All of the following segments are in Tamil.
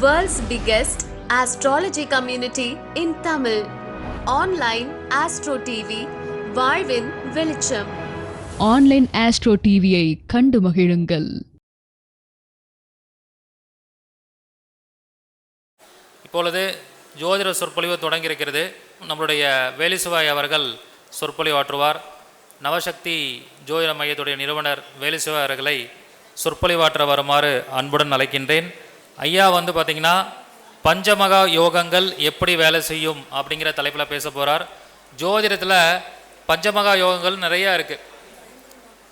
World's biggest astrology community in Tamil. Online Astro TV, வாழ்வின் வெளிச்சம். ஆன்லைன் ஆஸ்ட்ரோ டிவியை கண்டு மகிழுங்கள். இப்பொழுது ஜோதிட சொற்பொழிவு தொடங்கியிருக்கிறது. நம்மளுடைய வேலுசிவாய் அவர்கள் சொற்பொழிவாற்றுவார். நவசக்தி ஜோதிட மையத்துடைய நிறுவனர் வேலுசிவாய் அவர்களை சொற்பொழிவாற்ற வருமாறு அன்புடன் அழைக்கின்றேன். ஐயா பார்த்திங்கன்னா பஞ்சமகா யோகங்கள் எப்படி வேலை செய்யும் அப்படிங்கிற தலைப்பில் பேச போகிறார். ஜோதிடத்தில் பஞ்சமகா யோகங்கள் நிறையா இருக்குது.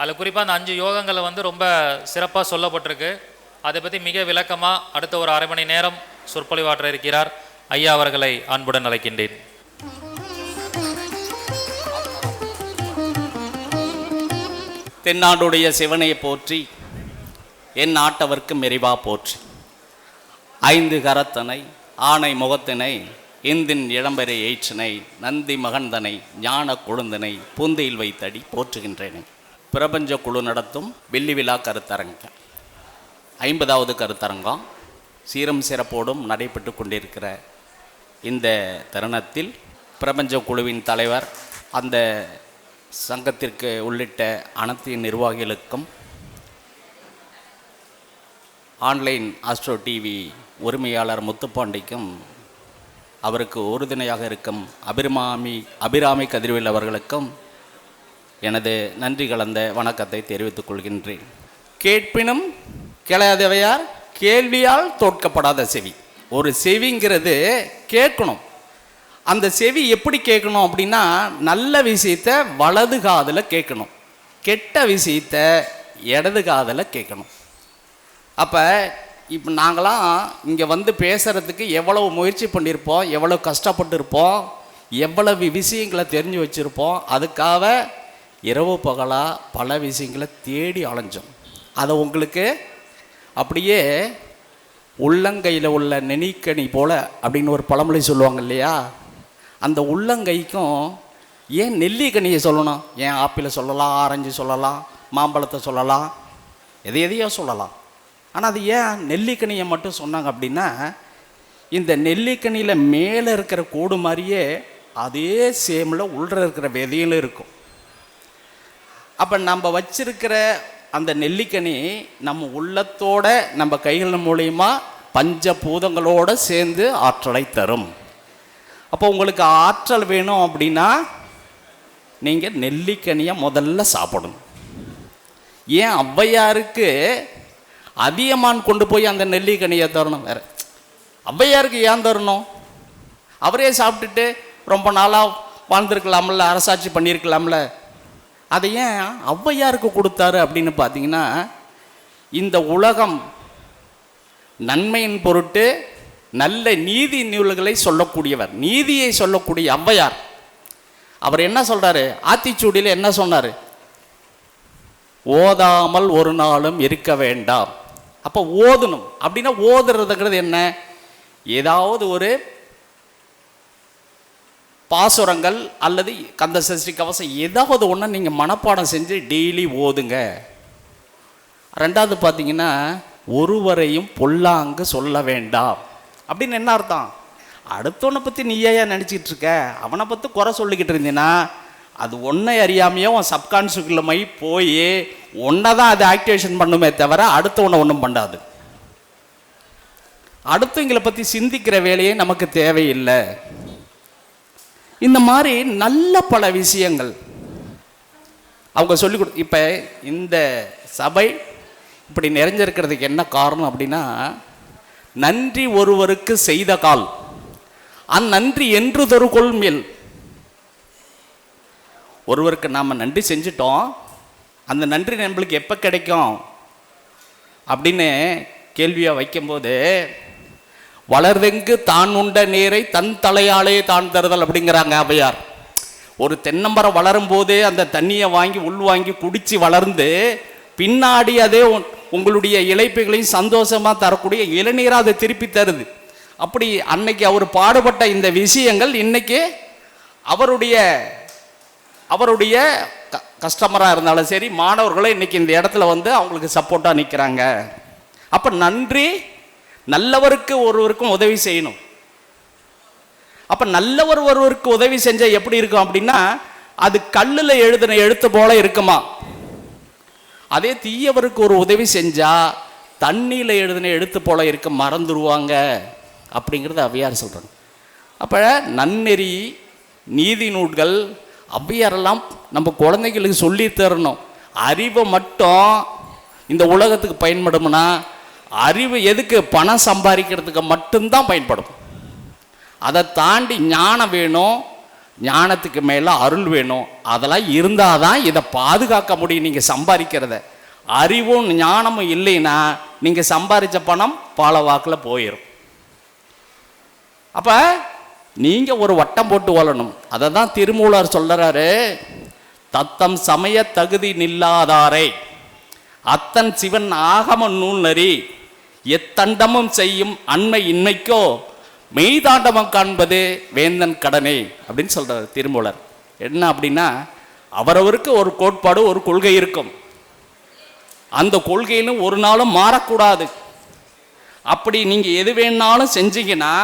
அதில் குறிப்பாக அந்த 5 யோகங்களை ரொம்ப சிறப்பாக சொல்லப்பட்டிருக்கு. அதை பற்றி மிக விளக்கமாக அடுத்த ஒரு அரை மணி நேரம் சொற்பொழிவாற்ற இருக்கிறார். ஐயா அவர்களை அன்புடன் அழைக்கின்றேன். தென்னாடுடைய சிவனை போற்றி, என் நாட்டவர்க்கு மெரிவா போற்றி. 5 கரத்தனை ஆணை முகத்தினை இந்தின் இளம்பெறை ஏற்றினை நந்தி மகந்தனை ஞான கொழுந்தனை பூந்தையில் வைத்தடி போற்றுகின்றேனே. பிரபஞ்ச குழு நடத்தும் வெள்ளி விழா கருத்தரங்கம் 50வது கருத்தரங்கம் சீரம் சிறப்போடும் நடைபெற்று கொண்டிருக்கிற இந்த தருணத்தில் பிரபஞ்ச குழுவின் தலைவர், அந்த சங்கத்திற்கு உள்ளிட்ட அனைத்து நிர்வாகிகளுக்கும், ஆன்லைன் ஆஸ்ட்ரோ டிவி உரிமையாளர் முத்துப்பாண்டிக்கும், அவருக்கு உறுதுணையாக இருக்கும் அபிராமி கதிர்வேல் அவர்களுக்கும் எனது நன்றி கலந்த வணக்கத்தை தெரிவித்துக் கொள்கின்றேன். கேட்பினும் கேளாதவையார் கேள்வியால் தோற்கப்படாத செவி. ஒரு செவிங்கிறது கேட்கணும். அந்த செவி எப்படி கேட்கணும் அப்படின்னா, நல்ல விஷயத்தை வலது காதில் கேட்கணும், கெட்ட விஷயத்தை இடது காதில் கேட்கணும். அப்போ இப்போ நாங்களாம் இங்கே பேசுகிறதுக்கு எவ்வளவு முயற்சி பண்ணியிருப்போம், எவ்வளோ கஷ்டப்பட்டு இருப்போம், எவ்வளவு விஷயங்களை தெரிஞ்சு வச்சுருப்போம். அதுக்காக இரவு பகலாக பல விஷயங்களை தேடி அலைஞ்சோம். அதை உங்களுக்கு அப்படியே உள்ளங்கையில் உள்ள நெனிக்கனி போல் அப்படின்னு ஒரு பழமொழி சொல்லுவாங்க இல்லையா, அந்த உள்ளங்கைக்கும் ஏன் நெல்லிக்கனியை சொல்லணும்? ஏன் ஆப்பிளை சொல்லலாம், ஆரஞ்சு சொல்லலாம், மாம்பழத்தை சொல்லலாம், எதையோ சொல்லலாம். ஆனால் அது ஏன் நெல்லிக்கனியை மட்டும் சொன்னாங்க அப்படின்னா, இந்த நெல்லிக்கனியில் மேலே இருக்கிற கூடு மாதிரியே அதே சேமில் உள்ள இருக்கிற விதையிலும் இருக்கும். அப்போ நம்ம வச்சிருக்கிற அந்த நெல்லிக்கனி நம்ம உள்ளத்தோட நம்ம கைகள் மூலயமா பஞ்சபூதங்களோடு சேர்ந்து ஆற்றலை தரும். அப்போ உங்களுக்கு ஆற்றல் வேணும் அப்படின்னா நீங்கள் நெல்லிக்கனியை முதல்ல சாப்பிடணும். ஏன் ஔவையாருக்கு அதியமான் கொண்டு போய் அந்த நெல்லிக்கனியை தரணும்? வேறு ஔவையாருக்கு ஏன் தரணும்? அவரே சாப்பிட்டுட்டு ரொம்ப நாளாக வாழ்ந்துருக்கலாம்ல, அரசாட்சி பண்ணியிருக்கலாம்ல. அதை ஏன் ஔவையாருக்கு கொடுத்தாரு அப்படின்னு பார்த்தீங்கன்னா, இந்த உலகம் நன்மையின் பொருட்டு நல்ல நீதி நூல்களை சொல்லக்கூடியவர், நீதியை சொல்லக்கூடிய ஔவையார். அவர் என்ன சொல்கிறாரு? ஆத்திச்சூடியில் என்ன சொன்னார்? ஓதாமல் ஒரு நாளும் இருக்க வேண்டாம். அப்போ ஓதணும் அப்படின்னா, ஓதுறதுங்கிறது என்ன? ஏதாவது ஒரு பாசுரங்கள் அல்லது கந்த சஷ்டி கவசம் ஏதாவது ஒன்று நீங்கள் மனப்பாடம் செஞ்சு டெய்லி ஓதுங்க. 2வது பார்த்தீங்கன்னா, ஒருவரையும் பொல்லாங்கு சொல்ல வேண்டாம். அப்படின்னு என்ன அர்த்தம்? அடுத்தவனை பற்றி நீயா நினச்சிக்கிட்டு இருக்க, அவனை பற்றி குறை சொல்லிக்கிட்டு இருந்தீங்கன்னா அது ஒன்றை அறியாமையோ உன் சப்கான்ஷியஸ்குள்ளே போய் ஒன்றை தான் அது ஆக்டிவேஷன் பண்ணுமே தவிர அடுத்தவனை ஒன்றும் பண்ணாது. அடுத்தவங்களை பற்றி சிந்திக்கிற வேலையே நமக்கு தேவையில்லை. இந்த மாதிரி நல்ல பல விஷயங்கள் அவங்க சொல்லிக் கொடு. இப்போ இந்த சபை இப்படி நிறைஞ்சிருக்கிறதுக்கு என்ன காரணம் அப்படின்னா, நன்றி ஒருவருக்கு செய்த கால் அந்நன்றி என்று தரு கொள்மேல். ஒருவருக்கு நாம் நன்றி செஞ்சிட்டோம், அந்த நன்றி நம்மளுக்கு எப்போ கிடைக்கும் அப்படின்னு கேள்வியாக வைக்கும்போது, வளர்வெங்கு தான் உண்ட நீரை தன் தலையாலே தான் தருதல் அப்படிங்கிறாங்க ஔவையார். ஒரு தென்னமரம் வளரும் போதே அந்த தண்ணியை வாங்கி உள்வாங்கி குடித்து வளர்ந்து பின்னாடி அதே உங்களுடைய இழைப்புகளையும் சந்தோஷமாக தரக்கூடிய இளநீராக அதை திருப்பி தருது. அப்படி அன்னைக்கு அவர் பாடுபட்ட இந்த விஷயங்கள் இன்னைக்கு அவருடைய கஸ்டமராக இருந்தாலும் சரி, மாணவர்களும் இன்றைக்கி இந்த இடத்துல அவங்களுக்கு சப்போர்ட்டாக நிற்கிறாங்க. அப்போ நன்றி நல்லவருக்கு ஒருவருக்கும் உதவி செய்யணும். அப்ப நல்லவர் ஒருவருக்கு உதவி செஞ்சா எப்படி இருக்கும் அப்படின்னா, அது கல்லில் எழுதின எழுத்து போல இருக்குமா. அதே தீயவருக்கு ஒரு உதவி செஞ்சா தண்ணியில் எழுதின எழுத்து போல இருக்க மறந்துடுவாங்க அப்படிங்கிறது ஔவையார் சொல்றாங்க. அப்ப நன்னெறி, நீதி நூல்கள், ஔவையாரெல்லாம் நம்ம குழந்தைகளுக்கு சொல்லி தரணும். அறிவை மட்டும் இந்த உலகத்துக்கு பயன்படும்னா, அறிவு எதுக்கு? பணம் சம்பாதிக்கிறதுக்கு மட்டும்தான் பயன்படும். அதை தாண்டி ஞானம் வேணும், ஞானத்துக்கு மேலே அருள் வேணும். அதெல்லாம் இருந்தால் தான் இதை பாதுகாக்க முடியும். நீங்கள் சம்பாதிக்கிறத அறிவும் ஞானமும் இல்லைன்னா நீங்கள் சம்பாதிச்ச பணம் பால வாக்கில் போயிடும். அப்போ நீங்கள் ஒரு வட்டம் போட்டு வாழணும். அதை தான் திருமூலர் சொல்கிறாரு, தத்தம் சமய தகுதி நில்லாதாரை அத்தன் சிவன் ஆகம நூல் நெறி எத்தண்டமும் செய்யும் அண்மை இன்மைக்கோ மெய்தாண்டவம் காண்பது வேந்தன் கடனே அப்படின்னு சொல்றாரு திருமூலர். என்ன அப்படின்னா, அவரவருக்கு ஒரு கோட்பாடு, ஒரு கொள்கை இருக்கும். அந்த கொள்கையிலும் ஒரு நாளும் மாறக்கூடாது. அப்படி நீங்க எது வேணாலும் செஞ்சீங்கன்னா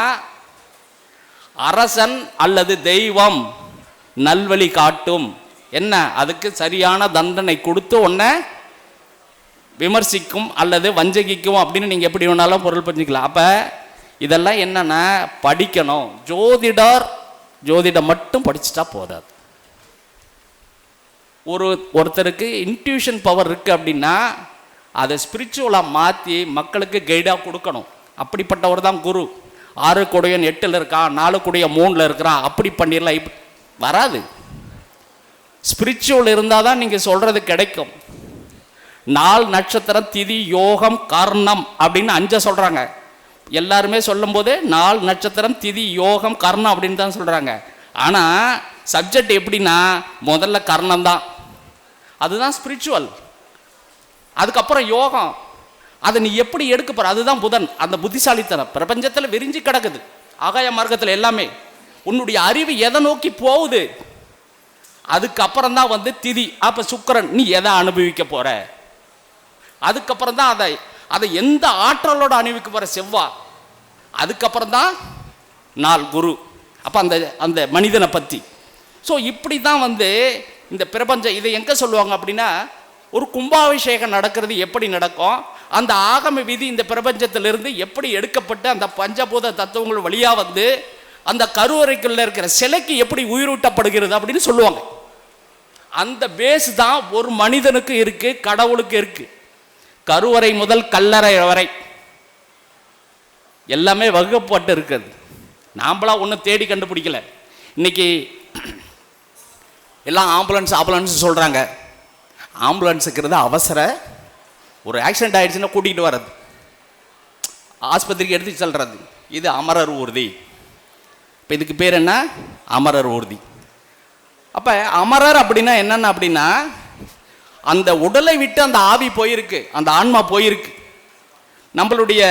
அரசன் அல்லது தெய்வம் நல்வழி காட்டும். என்ன, அதுக்கு சரியான தண்டனை கொடுத்து உன்னை விமர்சிக்கும் அல்லது வஞ்சகிக்கும் அப்படின்னு நீங்கள் எப்படி வேணாலும் பொருள் பண்ணிக்கலாம். அப்போ இதெல்லாம் என்னென்னா படிக்கணும். ஜோதிடம் மட்டும் படிச்சுட்டா போதாது. ஒருத்தருக்கு இன்ட்யூஷன் பவர் இருக்குது அப்படின்னா அதை ஸ்பிரிச்சுவலாக மாற்றி மக்களுக்கு கைடாக கொடுக்கணும். அப்படிப்பட்டவர் தான் குரு. 6 கூடையன் 8ல் இருக்கான், 4 கூடையன் 3ல் இருக்கிறான், அப்படி பண்ணிடலாம் வராது. ஸ்பிரிச்சுவல் இருந்தால் தான் நீங்கள் சொல்கிறது கிடைக்கும். 4 நட்சத்திரம், திதி, யோகம், கர்ணம் அப்படின்னு 5 சொல்கிறாங்க. எல்லாருமே சொல்லும் போது 4 நட்சத்திரம், திதி, யோகம், கர்ணம் அப்படின்னு தான் சொல்கிறாங்க. ஆனால் சப்ஜெக்ட் எப்படின்னா முதல்ல கர்ணம் தான், அதுதான் ஸ்பிரிச்சுவல். அதுக்கப்புறம் யோகம், அதை நீ எப்படி எடுக்க போற, அதுதான் புதன். அந்த புத்திசாலித்தனம் பிரபஞ்சத்தில் விரிஞ்சு கிடக்குது, ஆகாய மார்க்கத்தில் எல்லாமே. உன்னுடைய அறிவு எதை நோக்கி போகுது, அதுக்கப்புறம் தான் வந்து திதி. அப்போ சுக்கிரன், நீ எதை அனுபவிக்க போற, அதுக்கப்புறம் தான் அதை எந்த ஆற்றலோட அனுபவிக்க போற செவ்வாய், அதுக்கப்புறம் தான் நாள் குரு. அப்போ அந்த மனிதனை பற்றி. ஸோ இப்படி தான் வந்து இந்த பிரபஞ்சம். இதை எங்கே சொல்லுவாங்க அப்படின்னா, ஒரு கும்பாபிஷேகம் நடக்கிறது எப்படி நடக்கும், அந்த ஆகம விதி இந்த பிரபஞ்சத்திலிருந்து எப்படி எடுக்கப்பட்டு அந்த பஞ்சபூத தத்துவங்கள் வழியாக வந்து அந்த கருவறைக்குள்ள இருக்கிற சிலைக்கு எப்படி உயிரூட்டப்படுகிறது அப்படின்னு சொல்லுவாங்க. அந்த பேஸ் தான் ஒரு மனிதனுக்கு இருக்கு, கடவுளுக்கு இருக்கு. கருவறை முதல் கல்லறை வரை எல்லாமே வகுப்பட்டு இருக்குது. நாம்பளா ஒன்றும் தேடி கண்டுபிடிக்கல. இன்னைக்கு எல்லாம் ஆம்புலன்ஸ் சொல்கிறாங்க. ஆம்புலன்ஸுக்கிறது அவசர, ஒரு ஆக்சிடென்ட் ஆகிடுச்சுன்னா கூட்டிகிட்டு வர்றது, ஆஸ்பத்திரிக்கு எடுத்து செல்றது. இது அமரர் ஊர்தி. இப்போ இதுக்கு பேர் என்ன, அமரர் ஊர்தி. அப்போ அமரர் அப்படின்னா என்னென்ன அப்படின்னா, அந்த உடலை விட்டு அந்த ஆவி போயிருக்கு, அந்த ஆன்மா போயிருக்கு. நம்மளுடைய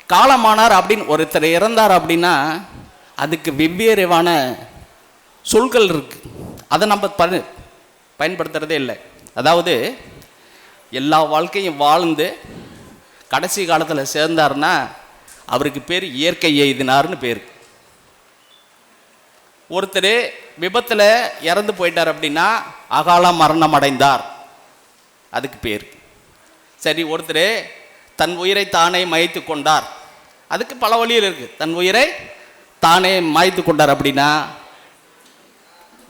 காலமானார் அப்படின்னு ஒருத்தர் இறந்தார் அப்படின்னா அதுக்கு வெவ்வேறான சொற்கள் இருக்கு. அதை நம்ம பயன்படுத்துறதே இல்லை. அதாவது எல்லா வாழ்க்கையும் வாழ்ந்து கடைசி காலத்தில் சேர்ந்தார்னா அவருக்கு பேர் இயற்கை எய்தினார்னு பேர். ஒருத்தர் விபத்தில் இறந்து போயிட்டார் அப்படின்னா அகால மரணம் அடைந்தார், அதுக்கு பேர். சரி, ஒருத்தர் தன் உயிரை தானே மாய்த்து கொண்டார், அதுக்கு பல வழியில் இருக்குது. தன் உயிரை தானே மாய்த்து கொண்டார் அப்படின்னா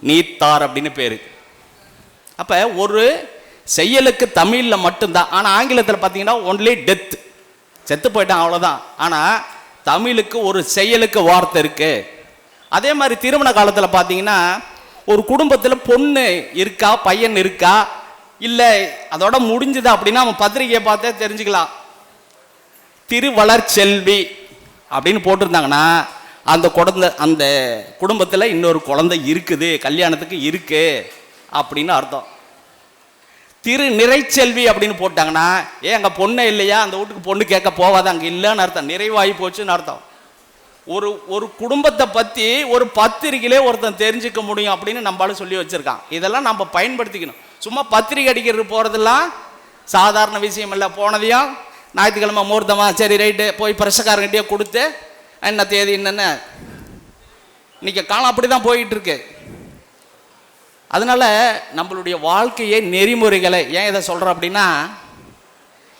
நீத்தார் அப்படின்னு பேர். அப்போ ஒரு செயலுக்கு தமிழில் மட்டும்தான், ஆனால் ஆங்கிலத்தில் பார்த்தீங்கன்னா ஒன்லி டெத், செத்து போயிட்டான் அவ்வளோதான். ஆனால் தமிழுக்கு ஒரு செயலுக்கு வார்த்தை இருக்குது. அதே மாதிரி திருமண காலத்தில் பார்த்தீங்கன்னா ஒரு குடும்பத்தில் பொண்ணு இருக்கா பையன் இருக்கா இல்லை அதோட முடிஞ்சுதா அப்படின்னா அவன் பத்திரிகையை பார்த்தே தெரிஞ்சுக்கலாம். திருவளர்ச்செல்வி அப்படின்னு போட்டிருந்தாங்கன்னா அந்த குடும்பத்தில் இன்னொரு குழந்தை இருக்குது, கல்யாணத்துக்கு இருக்கு அப்படின்னு அர்த்தம். திரு நிறைச்செல்வி அப்படின்னு போட்டாங்கன்னா அங்கே பொண்ணே இல்லையா, அந்த வீட்டுக்கு பொண்ணு கேட்க போவாது, அங்கே இல்லைன்னு அர்த்தம், நிறைவாகி போச்சுன்னு அர்த்தம். ஒரு குடும்பத்தை பற்றி ஒரு பத்திரிகையிலே ஒருத்தன் தெரிஞ்சுக்க முடியும் அப்படின்னு நம்மளால சொல்லி வச்சுருக்கான். இதெல்லாம் நம்ம பயன்படுத்திக்கணும். சும்மா பத்திரிகை அடிக்கிறது போகிறதெல்லாம் சாதாரண விஷயம் இல்லை. போனதையும் ஞாயிற்றுக்கிழமை முகூர்த்தமா, சரி ரைட்டு போய் பிரசக்காரங்கிட்டே கொடுத்து என்ன தேதி என்னென்ன இன்னைக்கு காலம் அப்படி தான் போயிட்டு இருக்கு. அதனால நம்மளுடைய வாழ்க்கையை நெறிமுறைகளை ஏன் இதை சொல்கிறோம் அப்படின்னா,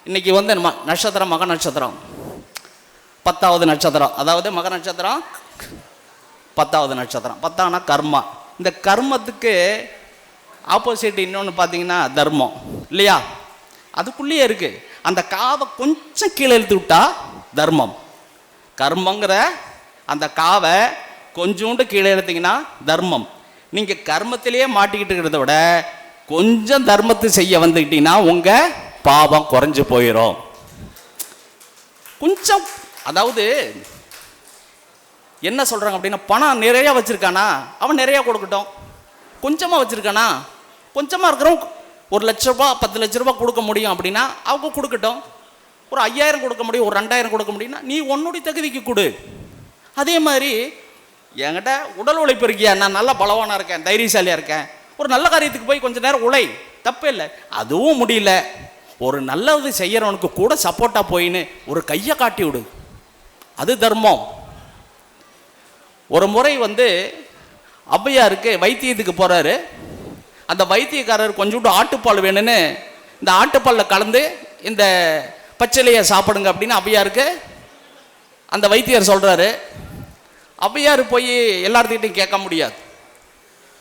இன்னைக்கு வந்து நட்சத்திரம் மக நட்சத்திரம் 10வது நட்சத்திரம், அதாவது மக நட்சத்திரம் 10வது நட்சத்திரம். 10ஆனா கர்மா. இந்த கர்மத்துக்கு ஆப்போசிட் இன்னொன்று பார்த்தீங்கன்னா தர்மம் இல்லையா? அதுக்குள்ளேயே இருக்கு. அந்த காவை கொஞ்சம் கீழே இழுத்து விட்டா தர்மம். கர்மங்கிற அந்த காவை கொஞ்சோண்டு கீழே எடுத்தீங்கன்னா தர்மம். நீங்கள் கர்மத்திலேயே மாட்டிக்கிட்டு இருக்கிறத விட கொஞ்சம் தர்மத்தை செய்ய வந்துக்கிட்டீங்கன்னா உங்கள் பாவம் குறைஞ்சு போயிடும். கொஞ்சம், அதாவது என்ன சொல்கிறாங்க அப்படின்னா, பணம் நிறையா வச்சுருக்கானா அவன் நிறையா கொடுக்கட்டும், கொஞ்சமாக வச்சுருக்கானா கொஞ்சமாக இருக்கிறவங்க 1 லட்ச ரூபா 10 லட்ச ரூபா கொடுக்க முடியும் அப்படின்னா அவங்க கொடுக்கட்டும். ஒரு 5000 கொடுக்க முடியும், ஒரு 2000 கொடுக்க முடியும்னா நீ உன்னுடைய தகுதிக்கு கொடு. அதே மாதிரி என்கிட்ட உடல் உழைப்பு இருக்கியா, நான் நல்லா பலவானாக இருக்கேன், தைரியசாலியாக இருக்கேன், ஒரு நல்ல காரியத்துக்கு போய் கொஞ்சம் நேரம் உழை, தப்பே இல்லை. அதுவும் முடியல, ஒரு நல்லது செய்கிறவனுக்கு கூட சப்போர்ட்டாக போயின்னு ஒரு கையை காட்டி விடு, அது தர்மம். ஒரு முறை வந்து ஔவையாருக்கு வைத்தியத்துக்கு போகிறாரு. அந்த வைத்தியக்காரர் கொஞ்சோண்டு ஆட்டுப்பால் வேணும்னு இந்த ஆட்டுப்பாலில் கலந்து இந்த பச்சிலையை சாப்பிடுங்க அப்படின்னு ஔவையாருக்கு அந்த வைத்தியர் சொல்கிறாரு. ஔவையார் போய் எல்லார்த்திட்டையும் கேட்க முடியாது.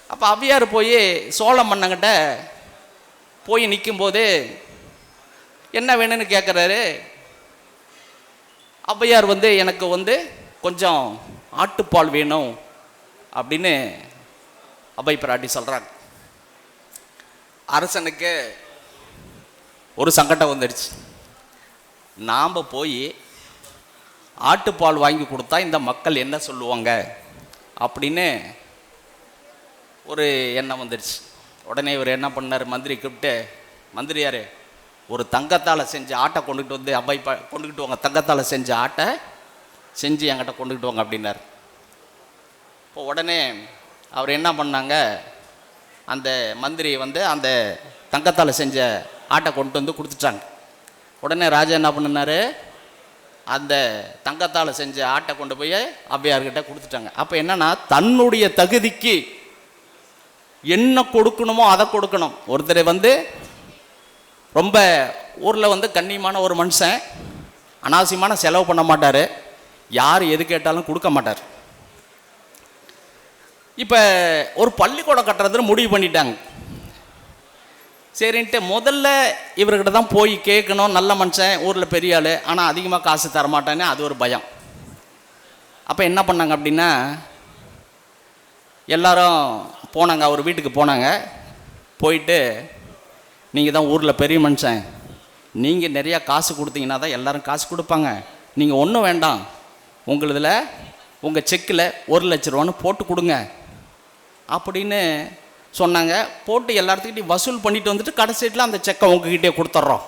அப்போ ஔவையார் போய் சோழ மன்னங்கிட்ட போய் நிற்கும்போது என்ன வேணும்னு கேட்குறாரு. ஔவையார் வந்து எனக்கு வந்து கொஞ்சம் ஆட்டுப்பால் வேணும் அப்படின்னு அவை பிராட்டி சொல்கிறாங்க. அரசனுக்கு ஒரு சங்கடம் வந்துடுச்சு. நாம் போய் ஆட்டுப்பால் வாங்கி கொடுத்தா இந்த மக்கள் என்ன சொல்லுவாங்க அப்படின்னு ஒரு எண்ணம் வந்துடுச்சு. உடனே இவர் என்ன பண்ணார், மந்திரி கூப்பிட்டு, மந்திரியார் ஒரு தங்கத்தால் செஞ்ச ஆட்டை கொண்டுகிட்டு வந்து கொண்டுக்கிட்டு வாங்க, தங்கத்தால் செஞ்ச ஆட்டை செஞ்சு என்கிட்ட கொண்டுக்கிட்டு வாங்க அப்படின்னார். இப்போ உடனே அவர் என்ன பண்ணாங்க, அந்த மந்திரி வந்து அந்த தங்கத்தால் செஞ்ச ஆட்டை கொண்டு வந்து கொடுத்துட்டாங்க. உடனே ராஜா என்ன பண்ணினார், அந்த தங்கத்தால் செஞ்ச ஆட்டை கொண்டு போய் ஔவையார்கிட்ட கொடுத்துட்டாங்க. அப்போ என்னன்னா, தன்னுடைய தகுதிக்கு என்ன கொடுக்கணுமோ அதை கொடுக்கணும். ஒருத்தர் வந்து ரொம்ப ஊரில் வந்து கண்ணியமான ஒரு மனுஷன், அனாவசியமான செலவு பண்ண மாட்டார், யார் எது கேட்டாலும் கொடுக்க மாட்டார். இப்போ ஒரு பள்ளிக்கூடம் கட்டுறதுன்னு முடிவு பண்ணிட்டாங்க. சரின்ட்டு முதல்ல இவர்கிட்ட தான் போய் கேட்கணும், நல்ல மனுஷன், ஊரில் பெரிய ஆள், ஆனால் அதிகமாக காசு தரமாட்டானே, அது ஒரு பயம். அப்போ என்ன பண்ணாங்க அப்படின்னா, எல்லாரும் போனாங்க, அவர் வீட்டுக்கு போனாங்க. போயிட்டு, நீங்கள் தான் ஊரில் பெரிய மனுஷன், நீங்கள் நிறையா காசு கொடுத்தீங்கன்னா தான் எல்லோரும் காசு கொடுப்பாங்க, நீங்கள் ஒன்றும் வேண்டாம், உங்களதில் உங்கள் செக்கில் 1 லட்ச ரூபான்னு போட்டு கொடுங்க அப்படின்னு சொன்னாங்க. போட்டு எல்லாத்துக்கிட்டையும் வசூல் பண்ணிட்டு வந்துட்டு கடைசியில் அந்த செக்கை உங்ககிட்டே கொடுத்துட்றோம்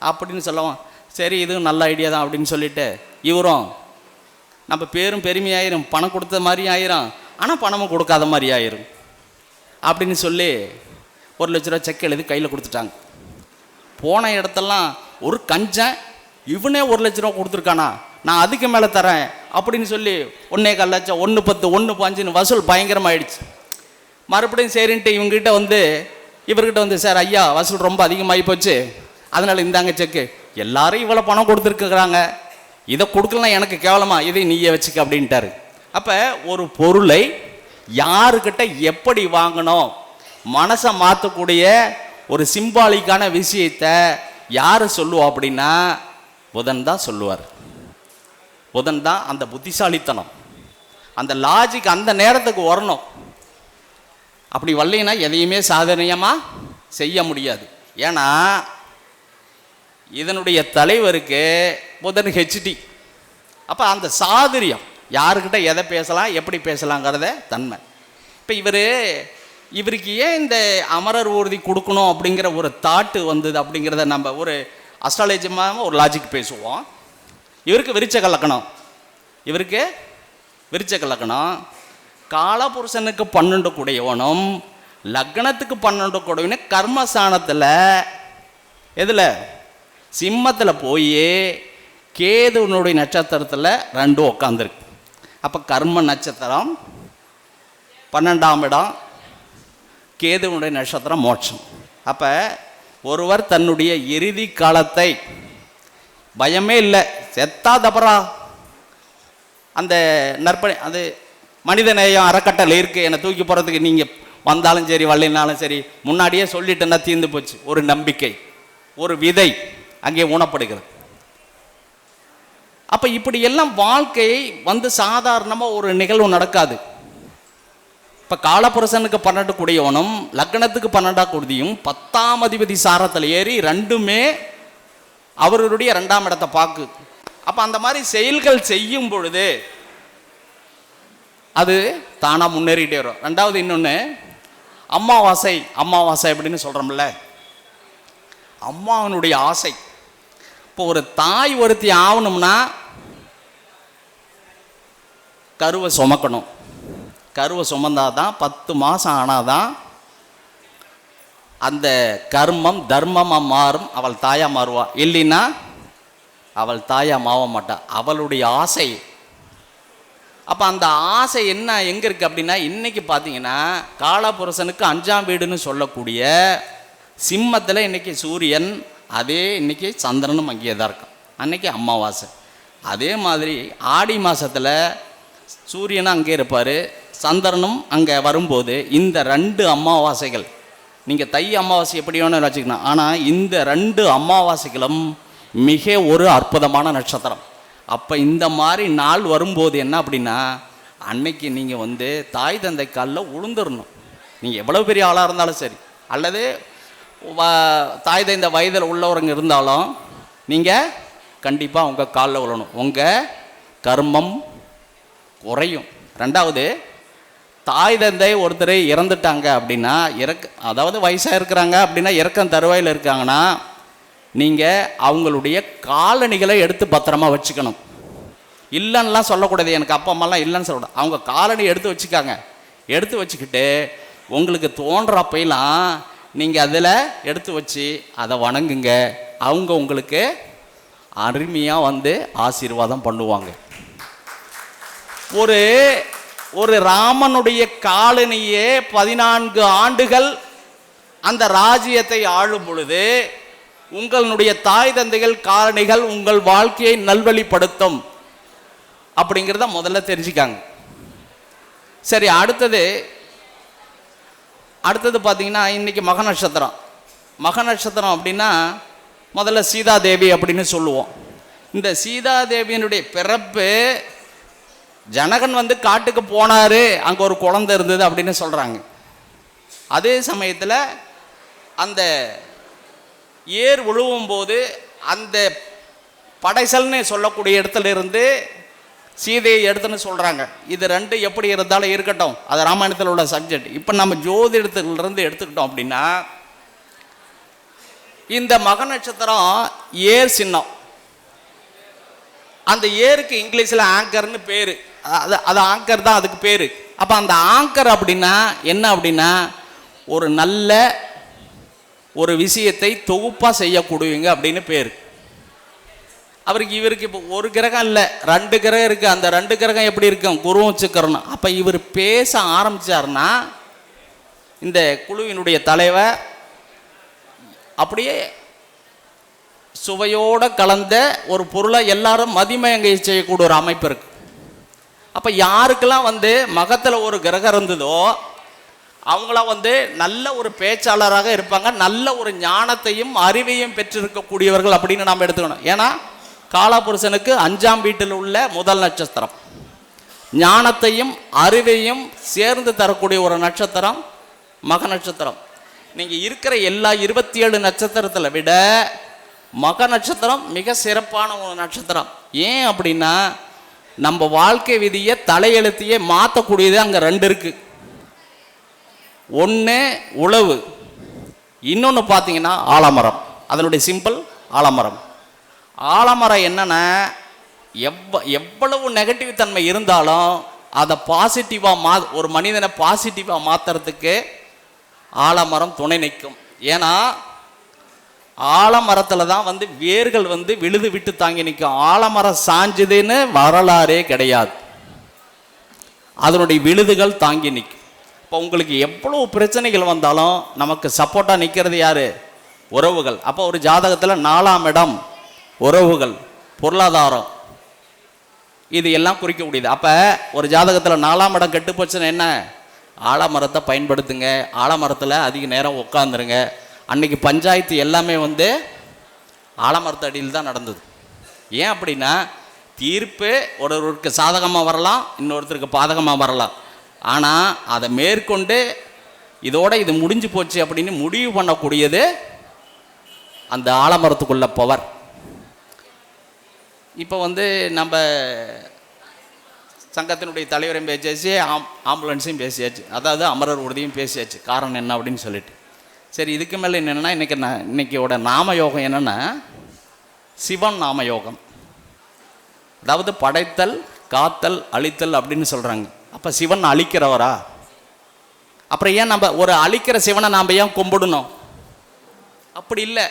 அப்படின்னு சொல்லுவோம். சரி, இதுவும் நல்ல ஐடியா தான் அப்படின்னு சொல்லிட்டு இவரும் நம்ம பேரும் பெருமையாயிரும், பணம் கொடுத்த மாதிரியும் ஆயிரும், ஆனால் பணமும் கொடுக்காத மாதிரி ஆயிரும் அப்படின்னு சொல்லி 1 லட்ச ரூபா செக் எழுதி கையில் கொடுத்துட்டாங்க. போன இடத்தெல்லாம் ஒரு கஞ்சன் இவனே 1 லட்ச ரூபா கொடுத்துருக்கானா, நான் அதுக்கு மேலே தரேன் அப்படின்னு சொல்லி 1.25 லட்சம், 1.10, 1.5 வசூல் பயங்கரமாகிடுச்சு. மறுபடியும் சரின்ட்டு இவங்ககிட்ட வந்து இவர்கிட்ட வந்து, சார் ஐயா வசூல் ரொம்ப அதிகமாகி போச்சு, அதனால் இந்தாங்க செக்கு, எல்லாரும் இவ்வளோ பணம் கொடுத்துருக்குறாங்க, இதை கொடுக்கலாம் எனக்கு கேவலமா, இதை நீயே வச்சுக்க அப்படின்ட்டாரு. அப்போ ஒரு பொருளை யாருக்கிட்ட எப்படி வாங்கணும், மனசை மாற்றக்கூடிய ஒரு சிம்பாலிக்கான விஷயத்தை யார் சொல்லுவா அப்படின்னா புதன் தான் சொல்லுவார். புதன் தான் அந்த புத்திசாலித்தனம், அந்த லாஜிக் அந்த நேரத்துக்கு வரணும். அப்படி வரலைன்னா எதையுமே சாதனையமாக செய்ய முடியாது. ஏன்னா இதனுடைய தலைவருக்கு புதன் ஹெச்டி. அப்போ அந்த சாதுரியம், யாருக்கிட்ட எதை பேசலாம் எப்படி பேசலாங்கிறத தன்மை. இப்போ இவருக்கு ஏன் இந்த அமரர் ஊர்தி கொடுக்கணும் அப்படிங்கிற ஒரு தாட்டு வந்தது அப்படிங்கிறத நம்ம ஒரு அஸ்ட்ராலஜிமாக ஒரு லாஜிக் பேசுவோம். இவருக்கு விருச்சக லக்னம், இவருக்கு விருச்சக லக்னம், காலபுருஷனுக்கு 12 கூடையவனும் லக்னத்துக்கு 12 கூடையவனும் கர்மஸ்தானத்தில் எதில்? சிம்மத்தில் போய் கேதுவனுடைய நட்சத்திரத்தில் ரெண்டும் உட்காந்துருக்கு. அப்போ கர்ம நட்சத்திரம் 12ஆம் இடம், கேதுவனுடைய நட்சத்திரம் மோட்சம். அப்போ ஒருவர் தன்னுடைய இறுதி காலத்தை பயமே இல்லை, செத்தா தபரா அந்த நற்பணி, அது மனித நேயம் அறக்கட்டளை இருக்குது, என்னை தூக்கி போகிறதுக்கு நீங்கள் வந்தாலும் சரி வரலைனாலும் சரி முன்னாடியே சொல்லிட்டுன்னா தீர்ந்து போச்சு. ஒரு நம்பிக்கை, ஒரு விதை அங்கே ஊனப்படுகிறது. அப்போ இப்படி எல்லாம் வாழ்க்கையை சாதாரணமாக ஒரு நிகழ்வு நடக்காது. இப்போ காலபுருஷனுக்கு 12 கூடியவனும் லக்னத்துக்கு 12 கூடியும் 10ஆம் அதிபதி சாரத்தில் ஏறி ரெண்டுமே அவருடைய 2ஆம் இடத்தை பார்க்கு. அப்போ அந்த மாதிரி செயல்கள் செய்யும் பொழுது அது தானாக முன்னேறிட்டே வரும். ரெண்டாவது இன்னொன்று, அமாவாசை அமாவாசை அப்படின்னு சொல்கிறோம்ல, அம்மாவனுடைய ஆசை. இப்போ ஒரு தாய் ஒருத்தி ஆகணும்னா கருவை சுமக்கணும். கருவை சுமந்தாதான் 10 மாதம் ஆனாதான் அந்த கர்மம் தர்மமாக மாறும், அவள் தாயாக மாறுவா. இல்லைன்னா அவள் தாயாக மாற மாட்டா. அவளுடைய ஆசை. அப்போ அந்த ஆசை என்ன எங்கே இருக்குது அப்படின்னா, இன்றைக்கி பார்த்தீங்கன்னா காலபுருஷனுக்கு 5ஆம் வீடுன்னு சொல்லக்கூடிய சிம்மத்தில் இன்றைக்கி சூரியன், அதே இன்றைக்கி சந்திரனும் அங்கேயே தான் இருக்கும். அன்றைக்கி அமாவாசை. அதே மாதிரி ஆடி மாதத்தில் சூரியனும் அங்கே இருப்பார், சந்திரனும் அங்கே வரும்போது இந்த 2 அமாவாசைகள், நீங்கள் தை அமாவாசை எப்படி வேணும் வச்சுக்கணும், ஆனால் இந்த 2 அமாவாசைகளும் மிக ஒரு அற்புதமான நட்சத்திரம். அப்போ இந்த மாதிரி நாள் வரும்போது என்ன அப்படின்னா, அன்னைக்கு நீங்கள் தாய் தந்தை காலில் உளுந்துடணும். நீங்கள் எவ்வளோ பெரிய ஆளாக இருந்தாலும் சரி, அல்லது தாய் தந்தை வயதில் உள்ளவங்க இருந்தாலும் நீங்கள் கண்டிப்பாக உங்கள் காலில் விழணும். உங்கள் கர்மம் குறையும். ரெண்டாவது, தாய் தந்தை ஒருத்தர் இறந்துட்டாங்க அப்படின்னா, அதாவது வயசாக இருக்கிறாங்க அப்படின்னா, இறக்கம் தருவாயில் இருக்காங்கன்னா, நீங்கள் அவங்களுடைய காலணிகளை எடுத்து பத்திரமா வச்சுக்கணும். இல்லைன்னெலாம் சொல்லக்கூடாது. எனக்கு அப்பா அம்மாலாம் இல்லைன்னு சொல்லக்கூடாது. அவங்க காலணி எடுத்து வச்சுக்காங்க. எடுத்து வச்சுக்கிட்டு உங்களுக்கு தோன்றப்பெல்லாம் நீங்கள் அதில் எடுத்து வச்சு அதை வணங்குங்க. அவங்க உங்களுக்கு அருமையாக ஆசீர்வாதம் பண்ணுவாங்க. ஒரு ராமனுடைய காலனியே 14 ஆண்டுகள் அந்த ராஜ்யத்தை ஆளும் பொழுது உங்களுடைய தாய் தந்தைகள் காலணிகள் உங்கள் வாழ்க்கையை நல்வழிப்படுத்தும் அப்படிங்கிறத முதல்ல தெரிஞ்சுக்காங்க. சரி, அடுத்தது பார்த்தீங்கன்னா இன்னைக்கு மக நட்சத்திரம். மக நட்சத்திரம் அப்படின்னா முதல்ல சீதாதேவி அப்படின்னு சொல்லுவோம். இந்த சீதாதேவியினுடைய பிறப்பு, ஜனகன் காட்டுக்கு போனார், அங்கே ஒரு குழந்தை இருந்தது அப்படின்னு சொல்கிறாங்க. அதே சமயத்தில் அந்த ஏர் உழுவும் போது அந்த படைசல்னு சொல்லக்கூடிய இடத்துல இருந்து சீதையை எடுத்துன்னு சொல்கிறாங்க. இது 2 எப்படி இருந்தாலும் இருக்கட்டும், அது ராமாயணத்தில் உள்ள சப்ஜெக்ட். இப்போ நம்ம ஜோதிடத்திலிருந்து எடுத்துக்கிட்டோம் அப்படின்னா, இந்த மக நட்சத்திரம் ஏர் சின்னம். அந்த ஏருக்கு இங்கிலீஷில் ஆங்கர்னு பேர். அது ஆங்கர் தான் அதுக்கு பேர். அப்போ அந்த ஆங்கர் அப்படின்னா என்ன அப்படின்னா, ஒரு நல்ல ஒரு விஷயத்தை தொகுப்பாக செய்யக்கூடியவங்க அப்படின்னு பேர். இவருக்கு இப்போ ஒரு கிரகம் இல்லை, 2 கிரகம் இருக்குது. அந்த 2 கிரகம் எப்படி இருக்கும்? குருவும் சுக்கிரனும். அப்போ இவர் பேச ஆரம்பித்தார்னா இந்த குழுவினுடைய தலைவர் அப்படியே சுவையோடு கலந்த ஒரு பொருளை எல்லாரும் மதிமயங்க செய்யக்கூடிய ஒரு அமைப்பு இருக்குது. அப்போ யாருக்கெல்லாம் மகத்தில் ஒரு கிரகம் இருந்ததோ அவங்களாம் நல்ல ஒரு பேச்சாளராக இருப்பாங்க, நல்ல ஒரு ஞானத்தையும் அறிவையும் பெற்றிருக்கக்கூடியவர்கள் அப்படின்னு நாம் எடுத்துக்கணும். ஏன்னா காலபுருஷனுக்கு 5ஆம் வீட்டில் உள்ள முதல் நட்சத்திரம், ஞானத்தையும் அறிவையும் சேர்ந்து தரக்கூடிய ஒரு நட்சத்திரம் மக நட்சத்திரம். நீங்கள் இருக்கிற எல்லா 27 நட்சத்திரத்தில் விட மக நட்சத்திரம் மிக சிறப்பான ஒரு நட்சத்திரம். ஏன் அப்படின்னா, நம்ம வாழ்க்கை விதியை தலையெழுத்தையே மாற்றக்கூடியது அங்கே 2 இருக்குது. ஒன்று உழவு, இன்னொன்று பார்த்தீங்கன்னா ஆலமரம். அதனுடைய சிம்பிள் ஆலமரம். ஆலமரம் என்னென்னா, எவ்வளவு நெகட்டிவ் தன்மை இருந்தாலும் அதை பாசிட்டிவாக ஒரு மனிதனை பாசிட்டிவாக மாற்றுறதுக்கு ஆலமரம் துணை நிற்கும். ஏன்னா ஆலமரத்தில் தான் வந்து வேர்கள் வந்து விழுது விட்டு தாங்கி நிற்கும். ஆலமரம் சாஞ்சுதுன்னு வரலாறே கிடையாது. அதனுடைய விழுதுகள் தாங்கி நிற்கும். இப்போ உங்களுக்கு எவ்வளோ பிரச்சனைகள் வந்தாலும் நமக்கு சப்போர்ட்டாக நிற்கிறது யார்? உறவுகள். அப்போ ஒரு ஜாதகத்தில் 4ஆம் இடம் உறவுகள், பொருளாதாரம், இது எல்லாம் குறிக்கக்கூடியது. அப்போ ஒரு ஜாதகத்தில் 4ஆம் இடம் கெட்டு போச்சுன்னா என்ன? ஆலமரத்தை பயன்படுத்துங்க. ஆலமரத்தில் அதிக நேரம் உட்காந்துருங்க. அன்னைக்கு பஞ்சாயத்து எல்லாமே வந்து ஆலமரத்து அடியில் தான் நடந்தது. ஏன் அப்படின்னா தீர்ப்பு ஒருவருக்கு சாதகமாக வரலாம், இன்னொருத்தருக்கு பாதகமாக வரலாம். ஆனால் அதை மேற்கொண்டு இதோட இது முடிஞ்சு போச்சு அப்படின்னு முடிவு பண்ணக்கூடியது அந்த ஆலமரத்துக்குள்ள பவர். இப்போ வந்து நம்ம சங்கத்தினுடைய தலைவரையும் பேசியாச்சு, ஆம்புலன்ஸையும் பேசியாச்சு, அதாவது அமரர் உறுதியும் பேசியாச்சு. காரணம் என்ன அப்படின்னு சொல்லிட்டு சரி, இதுக்கு மேலே என்னென்னா இன்னைக்கோட நாம யோகம் என்னென்னா சிவன் நாம யோகம். அதாவது படைத்தல், காத்தல், அழித்தல் அப்படின்னு சொல்கிறாங்க. அப்போ சிவன் அழிக்கிறவரா? அப்புறம் ஏன் நம்ம ஒரு அழிக்கிற சிவனை நாம் ஏன் கும்பிடணும்? அப்படி இல்லை.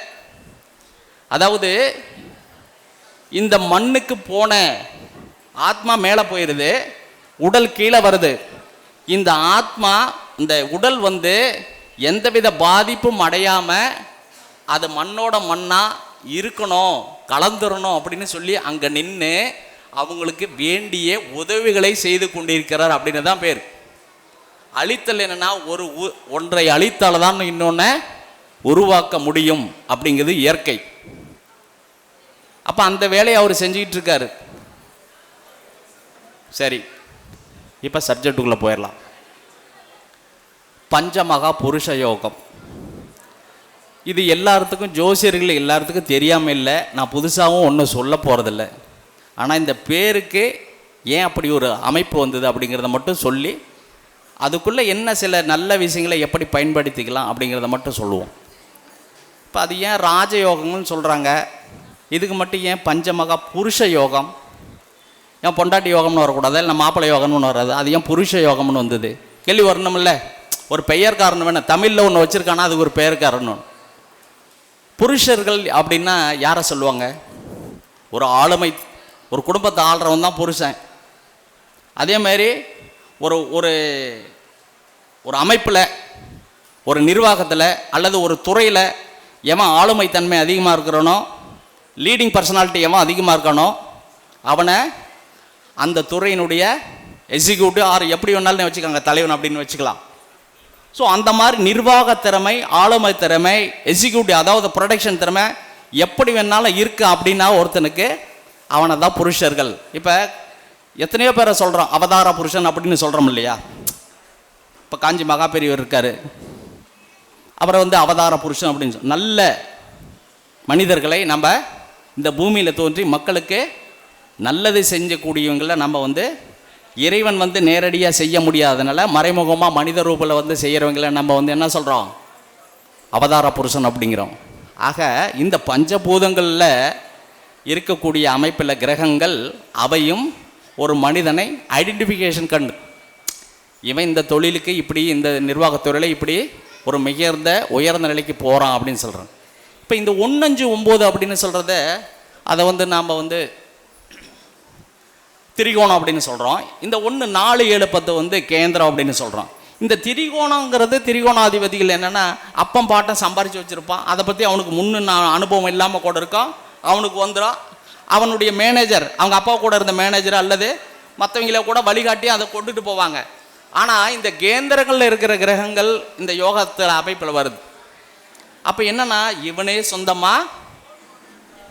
அதாவது இந்த மண்ணுக்கு போன ஆத்மா மேலே போயிடுது, உடல் கீழே வருது. இந்த ஆத்மா, இந்த உடல் வந்து எந்தவித பாதிப்பும் அடையாமல் அது மண்ணோட மண்ணாக இருக்கணும், கலந்துடணும் அப்படின்னு சொல்லி அங்கே நின்று அவங்களுக்கு வேண்டிய உதவிகளை செய்து கொண்டிருக்கிறார் அப்படின்னு தான் பேர். அழித்தல் என்னன்னா ஒன்றை அழித்தால் தான் இன்னொன்று உருவாக்க முடியும் அப்படிங்கிறது இயற்கை. அப்போ அந்த வேலையை அவர் செஞ்சுக்கிட்டு இருக்காரு. சரி, இப்போ சப்ஜெக்டுக்குள்ளே போயிடலாம். பஞ்சமகா புருஷ யோகம். இது எல்லாத்துக்கும், ஜோசியர்கள் எல்லாத்துக்கும் தெரியாமல் இல்லை. நான் புதுசாகவும் ஒன்றும் சொல்ல போகிறதில்ல. ஆனால் இந்த பேருக்கு ஏன் அப்படி ஒரு அமைப்பு வந்தது அப்படிங்கிறத மட்டும் சொல்லி அதுக்குள்ளே என்ன சில நல்ல விஷயங்களை எப்படி பயன்படுத்திக்கலாம் அப்படிங்கிறத மட்டும் சொல்லுவோம். இப்போ அது ஏன் ராஜயோகம்னு சொல்கிறாங்க? இதுக்கு மட்டும் ஏன் பஞ்சமகா புருஷ யோகம்? ஏன் பொண்டாட்டி யோகம்னு வரக்கூடாது? இல்லை மாப்பிள்ளை யோகம்னு வராது? அது ஏன் புருஷ யோகம்னு வந்தது? கேள்வி வரணுமில்ல. ஒரு பெயர் காரணம் வேணும். தமிழில் ஒன்று வச்சுருக்கானா அதுக்கு ஒரு பெயர் காரணம். புருஷர்கள் அப்படின்னா யாரை சொல்லுவாங்க? ஒரு ஆளுமை, ஒரு குடும்பத்தை ஆள்றவன் தான் புருஷன். அதே மாதிரி ஒரு ஒரு ஒரு அமைப்பில், ஒரு நிர்வாகத்தில் அல்லது ஒரு துறையில் எவன் ஆளுமை தன்மை அதிகமாக இருக்கிறானோ, லீடிங் பர்சனாலிட்டி எவன் அதிகமாக இருக்கானோ அவனை அந்த துறையினுடைய எக்ஸிக்யூட்டிவ் ஆர் எப்படி வேணாலும் வச்சுக்காங்க, தலைவன் அப்படின்னு வச்சுக்கலாம். ஸோ அந்த மாதிரி நிர்வாக திறமை, ஆளுமை திறமை, எக்ஸிக்யூட்டிவ் அதாவது ப்ரொடக்ஷன் திறமை எப்படி வேணாலும் இருக்கு அப்படின்னா ஒருத்தனுக்கு அவனை தான் புருஷர்கள். இப்போ எத்தனையோ பேரை சொல்கிறோம் அவதார புருஷன் அப்படின்னு சொல்கிறோம் இல்லையா? இப்போ காஞ்சி மகா பெரியவர் இருக்கார், அவரை வந்து அவதார புருஷன் அப்படின்னு நல்ல மனிதர்களை நம்ம இந்த பூமியில் தோன்றி மக்களுக்கு நல்லது செஞ்சக்கூடியவங்களை நம்ம வந்து இறைவன் வந்து நேரடியாக செய்ய முடியாதனால மறைமுகமாக மனித ரூபில் வந்து செய்கிறவங்களை நம்ம வந்து என்ன சொல்கிறோம்? அவதார புருஷன் அப்படிங்கிறோம். ஆக இந்த பஞ்சபூதங்களில் இருக்கக்கூடிய அமைப்பில் கிரகங்கள் அவையும் ஒரு மனிதனை ஐடென்டிஃபிகேஷன் கண்டு இவன் இந்த தொழிலுக்கு இப்படி, இந்த நிர்வாகத்துறையில் இப்படி ஒரு உயர்ந்த நிலைக்கு போகிறான் அப்படின்னு சொல்கிறான். இப்போ இந்த 1, 5, 9 அப்படின்னு சொல்கிறத அதை வந்து நாம் வந்து திரிகோணம் அப்படின்னு சொல்கிறோம். இந்த 1, 4, 7, 10 வந்து கேந்திரம் அப்படின்னு சொல்கிறோம். இந்த திரிகோணங்கிறது திரிகோணாதிபதிகள் என்னென்னா அப்பம் பாட்டம் சம்பாரித்து வச்சுருப்பான். அதை பற்றி அவனுக்கு அனுபவம் இல்லாமல் கூட இருக்கும். அவனுக்கு வந்துடும். அவனுடைய மேனேஜர், அவங்க அப்பா கூட இருந்த மேனேஜர் அல்லது மற்றவங்கள கூட வழிகாட்டி அதை கொண்டுட்டு போவாங்க. ஆனால் இந்த கேந்திரங்களில் இருக்கிற கிரகங்கள் இந்த யோகத்தில் அமைப்பில் வருது. அப்போ என்னென்னா இவனே சொந்தமாக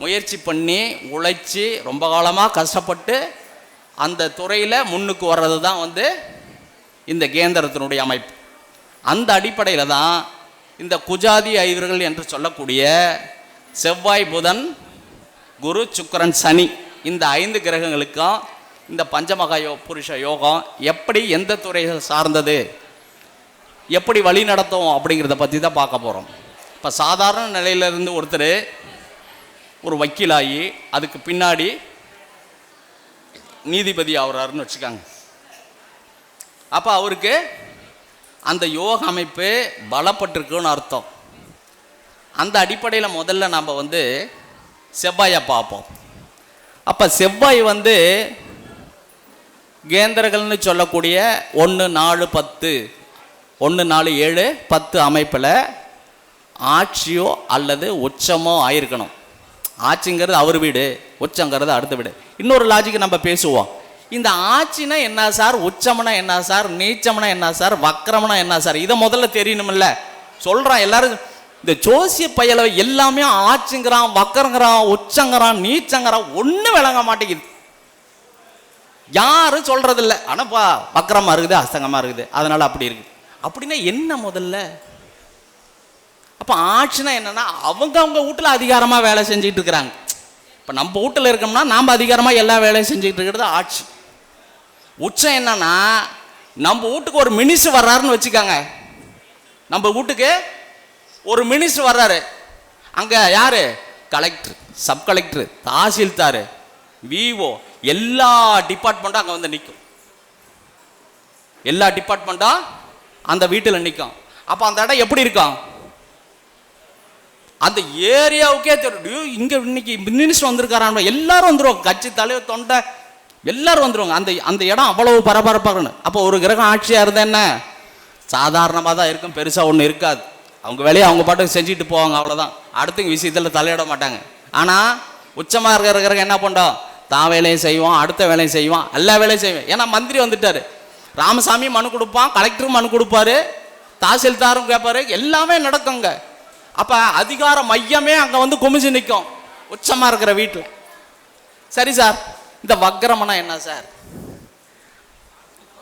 முயற்சி பண்ணி உழைச்சி ரொம்ப காலமாக கஷ்டப்பட்டு அந்த துறையில் முன்னுக்கு வர்றது தான் வந்து இந்த கேந்திரத்தினுடைய அமைப்பு. அந்த அடிப்படையில் தான் இந்த குஜாதி ஐவர்கள் என்று சொல்லக்கூடிய செவ்வாய், புதன், குரு, சுக்கிரன், சனி இந்த 5 கிரகங்களுக்கும் இந்த பஞ்சமகா புருஷ யோகம் எப்படி, எந்த துறைகள் சார்ந்தது, எப்படி வழி நடத்தும் அப்படிங்கிறத பற்றி தான் பார்க்க போகிறோம். இப்போ சாதாரண நிலையிலிருந்து ஒருத்தர் ஒரு வக்கீலாகி அதுக்கு பின்னாடி நீதிபதி ஆகிறாருன்னு வச்சுக்காங்க. அப்போ அவருக்கு அந்த யோக அமைப்பு பலப்பட்டிருக்குன்னு அர்த்தம். அந்த அடிப்படையில் முதல்ல நாம் வந்து செவ்வாயை பார்ப்போம். அப்போ செவ்வாய் வந்து கேந்திரங்கள்னு சொல்லக்கூடிய 1, 4, 10 1, 4, 7, 10 அமைப்பில் ஆட்சியோ அல்லது உச்சமோ ஆயிருக்கணும். ஆட்சிங்கிறது அவர் வீடு, உச்சங்கிறது அடுத்த வீடு. இன்னொரு லாஜிக்கு நம்ம பேசுவோம். இந்த ஆட்சினா என்ன சார், உச்சம்னா என்ன சார், நீச்சம்னா என்ன சார், வக்கரம்னா என்ன சார், இதை முதல்ல தெரியணுமில்ல. சொல்கிறான் எல்லாரும் இந்த ஜோசிய பயலை எல்லாமே ஆட்சிங்கிறான், வக்கரங்கிறான், உச்சங்கிறான், நீச்சங்கிறான், ஒன்றும் விளங்க மாட்டேங்குது. யாரும் சொல்கிறதில்ல. ஆனாப்பா வக்கரமாக இருக்குது, அஸ்தங்கமாக இருக்குது, அதனால் அப்படி இருக்குது. அப்படின்னா என்ன முதல்ல? அப்போ ஆட்சினா என்னன்னா அவங்க வீட்டில் அதிகாரமாக வேலை செஞ்சுட்டு இருக்கிறாங்க. இப்போ நம்ம வீட்டில் இருக்கோம்னா நாம் அதிகாரமாக எல்லா வேலையும் செஞ்சுட்டு இருக்கிறது ஆட்சி. உச்சம் என்னன்னா நம்ம வீட்டுக்கு ஒரு மினிஸ்டர் வர்றாருன்னு வச்சுக்காங்க. நம்ம வீட்டுக்கு ஒரு மினிஸ்டர் வர்றாரு. அங்கே யார்? Collector, sub collector, tahsildar, VO, எல்லா டிபார்ட்மெண்ட்டும் அங்கே வந்து நிற்கும். எல்லா டிபார்ட்மெண்ட்டும் அந்த வீட்டில் நிற்கும். அப்போ அந்த இடம் எப்படி இருக்கும்? அந்த ஏரியாவுக்கே தெரியும். இங்கே இன்னைக்கு மினிஸ்டர் வந்திருக்காரான், எல்லாரும் வந்துடுவாங்க, கட்சி தலைவர், தொண்டை எல்லாரும் வந்துடுவாங்க. அந்த இடம் அவ்வளவு பரபரப்பாகணும். அப்போ ஒரு கிரகம் ஆட்சியாக இருந்தால் என்ன, சாதாரணமாக தான் இருக்கும், பெருசாக ஒன்றும் இருக்காது. அவங்க வேலையை அவங்க பாட்டுக்கு செஞ்சுட்டு போவாங்க, அவ்வளோதான். அடுத்த விஷயத்தில் தலையிட மாட்டாங்க. ஆனால் உச்சமாக இருக்கிற கிரகம் என்ன பண்ணோம், தான் வேலையும் செய்வோம், அடுத்த வேலையும் செய்வோம், எல்லா வேலையும் செய்வோம். ஏன்னா மந்திரி வந்துட்டார், ராமசாமி மனு கொடுப்பான், கலெக்டரும் மனு கொடுப்பாரு, தாசில்தாரும் கேட்பாரு, எல்லாமே நடக்குங்க. அப்போ அதிகார மையமே அங்கே வந்து குமிஞ்சு நிற்கும் உச்சமாக இருக்கிற வீட்டில். சரி சார், இந்த வக்கரம்னா என்ன சார்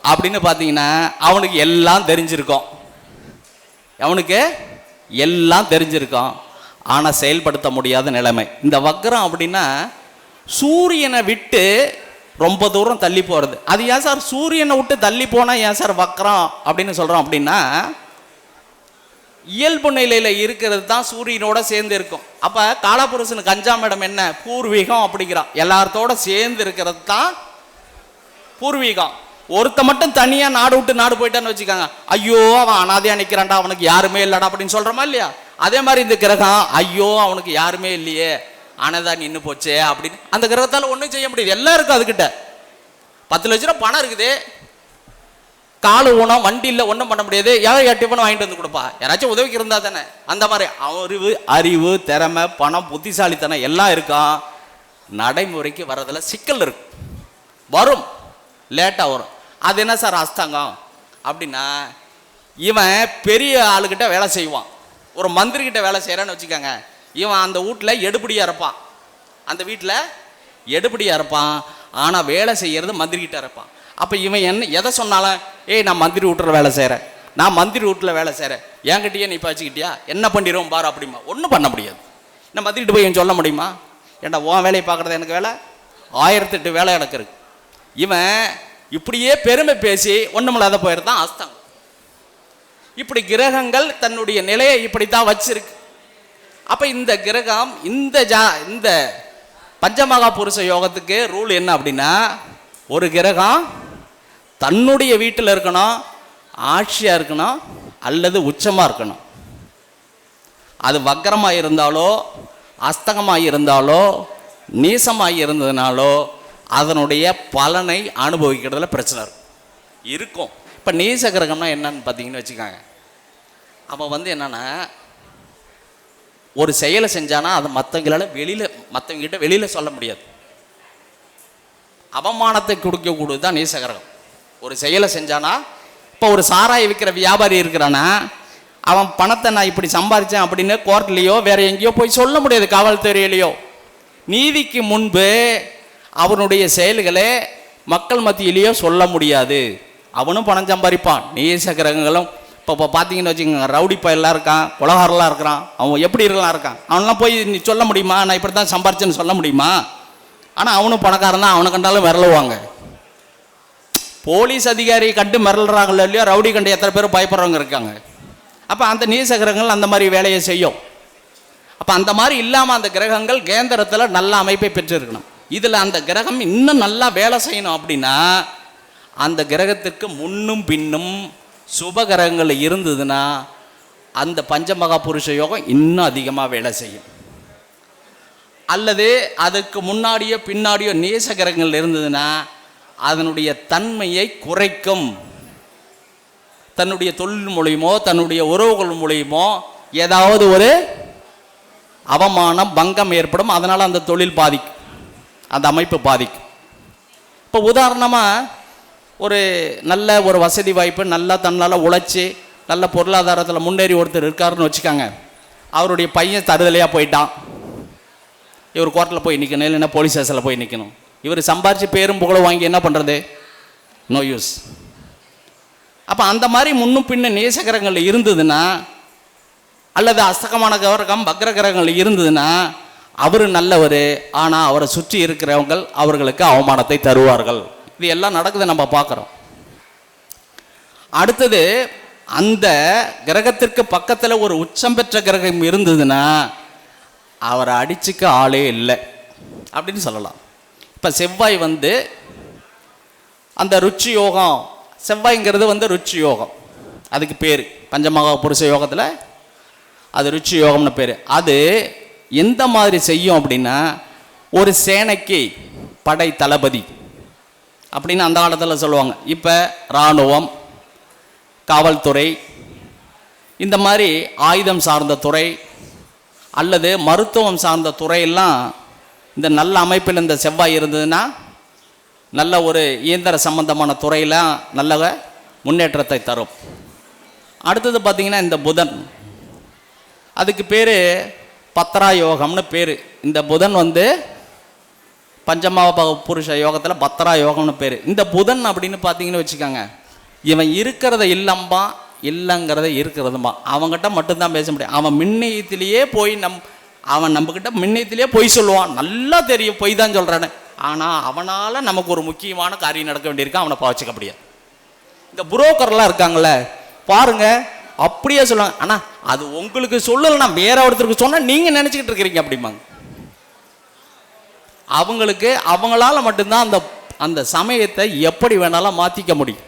அப்படின்னு பார்த்தீங்கன்னா அவனுக்கு எல்லாம் தெரிஞ்சிருக்கும். அவனுக்கு எல்லாம் தெரிஞ்சிருக்கும், ஆனால் செயல்படுத்த முடியாத நிலைமை. இந்த வக்கரம் அப்படின்னா சூரியனை விட்டு ரொம்ப தூரம் தள்ளி போகிறது. அது ஏன் சார் சூரியனை விட்டு தள்ளி போனால் ஏன் சார் வக்கரம் அப்படின்னு சொல்கிறோம் அப்படின்னா, இயல்பு நிலையில் இருக்கிறது தான் சூரியனோட சேர்ந்து இருக்கும். அப்போ காலபுருஷனுக்கு 5ஆம் இடம் என்ன, பூர்வீகம் அப்படிங்கிறான். எல்லாத்தோட சேர்ந்து இருக்கிறது தான் பூர்வீகம். ஒருத்த மட்டும் தனியாக நாடு விட்டு நாடு போயிட்டான்னு வச்சுக்காங்க, ஐயோ அவன் அனாதையாக நிற்கிறான்டா, அவனுக்கு யாருமே இல்லைடா அப்படின்னு சொல்கிறோமா இல்லையா? அதே மாதிரி இந்த கிரகம், ஐயோ அவனுக்கு யாருமே இல்லையே, அனாதான் நின்று போச்சே அப்படின்னு அந்த கிரகத்தால் ஒன்றும் செய்ய முடியாது. எல்லாம் இருக்கும் அதுக்கிட்ட. 10 லட்ச ரூபா பணம் இருக்குது, காலு ஊனம், வண்டி இல்லை, ஒன்றும் பண்ண முடியாது. யாரும் 8 பணம் வாங்கிட்டு வந்து கொடுப்பா, யாராச்சும் உதவிக்கு இருந்தால் தானே. அந்த மாதிரி அறிவு, திறமை, பணம், புத்திசாலித்தனம் எல்லாம் இருக்கும். நடைமுறைக்கு வர்றதில் சிக்கல் இருக்கு, வரும், லேட்டாக வரும். அது என்ன சார் அஸ்தங்கம் அப்படின்னா, இவன் பெரிய ஆளுக்கிட்ட வேலை செய்வான், ஒரு மந்திரிக்கிட்ட வேலை செய்கிறான்னு வச்சுக்கோங்க. இவன் அந்த வீட்டில் எடுபடியாக இருப்பான், அந்த வீட்டில் எடுபடியாக இருப்பான், ஆனால் வேலை செய்கிறது மந்திரிக்கிட்ட இருப்பான். அப்போ இவன் என்ன எதை சொன்னாலும், ஏய் நான் மந்திரி வீட்டில் வேலை செய்கிறேன், நான் மந்திரி வீட்டில் வேலை செய்கிறேன், என்கிட்டயே நீ வச்சுக்கிட்டியா, என்ன பண்ணிடுவோம் பாரு அப்படிமா. ஒன்றும் பண்ண முடியாது. நான் மந்திரிட்டு போய் சொல்ல முடியுமா, ஏன்டா உன் வேலையை பார்க்குறது எனக்கு வேலை, 1008 வேலை எனக்கு இருக்கு. இவன் இப்படியே பெருமை பேசி ஒன்றுமில்லாத போயிருந்தான் அஸ்தங்கம். இப்படி கிரகங்கள் தன்னுடைய நிலையை இப்படித்தான் வச்சிருக்கு. அப்போ இந்த கிரகம் இந்த பஞ்சமகா புருஷ யோகத்துக்கு ரூல் என்ன அப்படின்னா, ஒரு கிரகம் தன்னுடைய வீட்டில் இருக்கணும், ஆட்சியாக இருக்கணும், அல்லது உச்சமாக இருக்கணும். அது வக்கரமாக இருந்தாலோ அஸ்தகமாக இருந்தாலோ நீசமாக இருந்ததுனாலோ அதனுடைய பலனை அனுபவிக்கிறதுல பிரச்சனை இருக்கும். இப்போ நீச கிரகம்னா என்னன்னு பார்த்தீங்கன்னு வச்சுக்காங்க, அவன் வந்து என்னன்னா ஒரு செயலை செஞ்சானா அதை மற்றவங்கிட்ட வெளியில் சொல்ல முடியாது. அவமானத்தை கொடுக்கக்கூடியது தான் நீச கிரகம். ஒரு செயலை செஞ்சானா, இப்போ ஒரு சாராயை விற்கிற வியாபாரி இருக்கிறானா, அவன் பணத்தை நான் இப்படி சம்பாதிச்சேன் அப்படின்னு கோர்ட்லேயோ வேற எங்கேயோ போய் சொல்ல முடியாது, காவல்துறையிலையோ. நீதிக்கு முன்பு அவனுடைய செயல்களை மக்கள் மத்தியிலேயோ சொல்ல முடியாது. அவனும் பணம் சம்பாதிப்பான். நீச கிரகங்களும் இப்போ பார்த்தீங்கன்னு வச்சுக்கோங்க, ரவுடி பையெல்லாம் இருக்கான், கொலகாரெல்லாம் இருக்கிறான், அவன் எப்படி இருக்கலாம் இருக்கான், அவனெலாம் போய் நீ சொல்ல முடியுமா, நான் இப்படி தான் சம்பாரிச்சேன்னு சொல்ல முடியுமா? ஆனால் அவனும் பணக்காரன் தான், அவனை கண்டாலும் மிரளுவாங்க. போலீஸ் அதிகாரி கண்டு மிரளுறாங்களோ இல்லையோ, ரவுடி கண்டு எத்தனை பேர் பயப்படுறவங்க இருக்காங்க. அப்போ அந்த நீச கிரகங்கள் அந்த மாதிரி வேலையை செய்யும். அப்போ அந்த மாதிரி இல்லாமல் அந்த கிரகங்கள் கேந்திரத்தில் நல்ல அமைப்பை பெற்றிருக்கணும். இதில் அந்த கிரகம் இன்னும் நல்லா வேலை செய்யணும் அப்படின்னா, அந்த கிரகத்துக்கு முன்னும் பின்னும் சுபகிரகங்கள் இருந்ததுன்னா அந்த பஞ்சமகா புருஷ யோகம் இன்னும் அதிகமாக வேலை செய்யும். அல்லது அதுக்கு முன்னாடியோ பின்னாடியோ நேச கிரகங்கள் இருந்ததுன்னா அதனுடைய தன்மையை குறைக்கும். தன்னுடைய தொழில் மூலியமோ தன்னுடைய உறவுகள் மூலியமோ ஏதாவது ஒரு அவமானம் பங்கம் ஏற்படும். அதனால் அந்த தொழில் பாதிக்கும், அந்த அமைப்பு பாதிக்கும். இப்போ உதாரணமாக ஒரு நல்ல ஒரு வசதி வாய்ப்பு, நல்லா தன்னால் உழைச்சி நல்ல பொருளாதாரத்தில் முன்னேறி ஒருத்தர் இருக்காருன்னு வச்சுக்காங்க. அவருடைய பையன் தருதலையாக போயிட்டான். இவர் கோர்ட்டில் போய் நிற்கணும், இல்லைன்னா போலீஸ் ஸ்டேஷனில் போய் நிற்கணும். இவர் சம்பாரித்து பேரும் புகழ வாங்கி என்ன பண்ணுறது? No use. அப்போ அந்த மாதிரி முன்னும் பின்ன நேசகிரகங்கள் இருந்ததுன்னா, அல்லது அஸ்தகமான கிரகம் பக்ர கிரகங்கள் இருந்ததுன்னா அவர் நல்லவர், ஆனால் அவரை சுற்றி இருக்கிறவங்க அவர்களுக்கு அவமானத்தை தருவார்கள். இது எல்லாம் நடக்குது, நம்ம பார்க்குறோம். அடுத்தது, அந்த கிரகத்திற்கு பக்கத்தில் ஒரு உச்சம் பெற்ற கிரகம் இருந்ததுன்னா அவரை அடிச்சுக்க ஆளே இல்லை அப்படின்னு சொல்லலாம். இப்போ செவ்வாய் வந்து அந்த ருச்சி யோகம், செவ்வாய்ங்கிறது ருச்சி யோகம், அதுக்கு பேர் பஞ்சமகா புருஷ யோகத்தில் அது ருச்சி யோகம்னு பேர். அது எந்த மாதிரி செய்யும் அப்படின்னா, ஒரு சேனைக்கு படை தளபதி அப்படின்னு அந்த காலத்தில் சொல்லுவாங்க. இப்போ இராணுவம், காவல்துறை, இந்த மாதிரி ஆயுதம் சார்ந்த துறை அல்லது மருத்துவம் சார்ந்த துறையெல்லாம் இந்த நல்ல அமைப்பில் இந்த செவ்வாய் இருந்ததுன்னா நல்ல ஒரு இயந்திர சம்பந்தமான துறையெல்லாம் நல்ல முன்னேற்றத்தை தரும். அடுத்தது பார்த்திங்கன்னா இந்த புதன், அதுக்கு பேர் பத்ரா யோகம்னு பேர். இந்த புதன் பஞ்சமகா புருஷ யோகத்தில் பத்ரா யோகம்னு பேர். இந்த புதன் அப்படின்னு பார்த்தீங்கன்னு வச்சுக்கோங்க, இவன் இருக்கிறத இல்லம்பா, இல்லைங்கிறத இருக்கிறதுமா. அவங்ககிட்ட மட்டும்தான் பேச முடியும். அவன் மின்னியத்திலேயே போய் அவன் நம்மக்கிட்ட மின்னியத்திலேயே பொய் சொல்லுவான், நல்லா தெரியும் பொய் தான் சொல்கிறான்னு. ஆனால் அவனால் நமக்கு ஒரு முக்கியமான காரியம் நடக்க வேண்டியிருக்கு, அவனை பாவச்சிக்க முடியாது. இந்த புரோக்கர்லாம் இருக்காங்களே பாருங்க, அப்படியே சொல்லுவாங்க, ஆனால் அது உங்களுக்கு சொல்லலைன்னா வேற ஒருத்தருக்கு சொன்னால் நீங்கள் நினச்சிக்கிட்டு இருக்கிறீங்க அப்படிம்பாங்க. அவங்களுக்கு அவங்களால மட்டும்தான் அந்த அந்த சமயத்தை எப்படி வேணாலும் மாற்றிக்க முடியும்.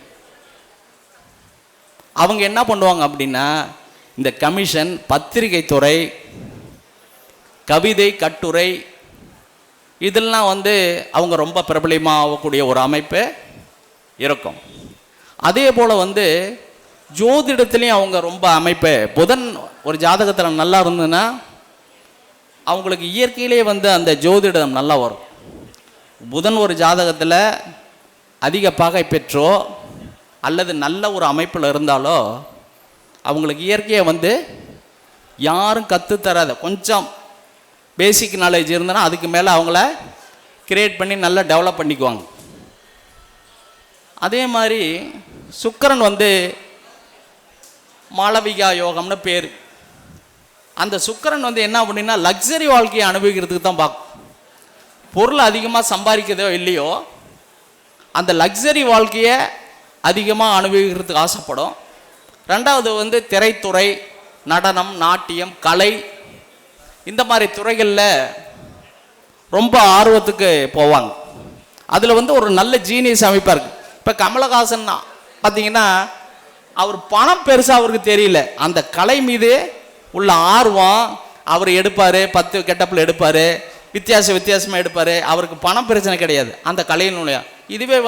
அவங்க என்ன பண்ணுவாங்க அப்படின்னா, இந்த கமிஷன், பத்திரிகை துறை, கவிதை, கட்டுரை, இதெல்லாம் அவங்க ரொம்ப பிரபலமாக ஆகக்கூடிய ஒரு அமைப்பு இருக்கும். அதே போல் ஜோதிடத்துலேயும் அவங்க ரொம்ப அமைப்பு. புதன் ஒரு ஜாதகத்தில் நல்லா இருந்ததுன்னா அவங்களுக்கு இயற்கையிலே அந்த ஜோதிடம் நல்லா வரும். புதன் ஒரு ஜாதகத்தில் அதிக பகை பெற்றோ அல்லது நல்ல ஒரு அமைப்பில் இருந்தாலோ அவங்களுக்கு இயற்கையை யாரும் கற்றுத்தராத கொஞ்சம் பேசிக் நாலேஜ் இருந்தனா அதுக்கு மேலே அவங்கள கிரியேட் பண்ணி நல்லா டெவலப் பண்ணிக்குவாங்க. அதே மாதிரி சுக்கிரன் மாளவிகா யோகம்னு பேர். அந்த சுக்கிரன் என்ன அப்படின்னா லக்ஸரி வாழ்க்கையை அனுபவிக்கிறதுக்கு தான் பார்க்கும். பொருள் அதிகமாக சம்பாதிக்கிறதோ இல்லையோ அந்த லக்ஸரி வாழ்க்கையை அதிகமாக அனுபவிக்கிறதுக்கு ஆசைப்படும். ரெண்டாவது திரைத்துறை, நடனம், நாட்டியம், கலை, இந்த மாதிரி துறைகளில் ரொம்ப ஆர்வத்துக்கு போவாங்க. அதில் ஒரு நல்ல ஜீனியஸ் அமைப்பாக இருக்குது. இப்போ கமலஹாசன் பார்த்தீங்கன்னா அவர் பணம் பெருசாக அவருக்கு தெரியல, அந்த கலை மீது உள்ள ஆர்வம் அவர் எடுப்பார், 10 கெட்டப்பில் எடுப்பார், வித்தியாசமாக எடுப்பார். அவருக்கு பணம் பிரச்சனை கிடையாது அந்த கலையினுடைய. இதுவே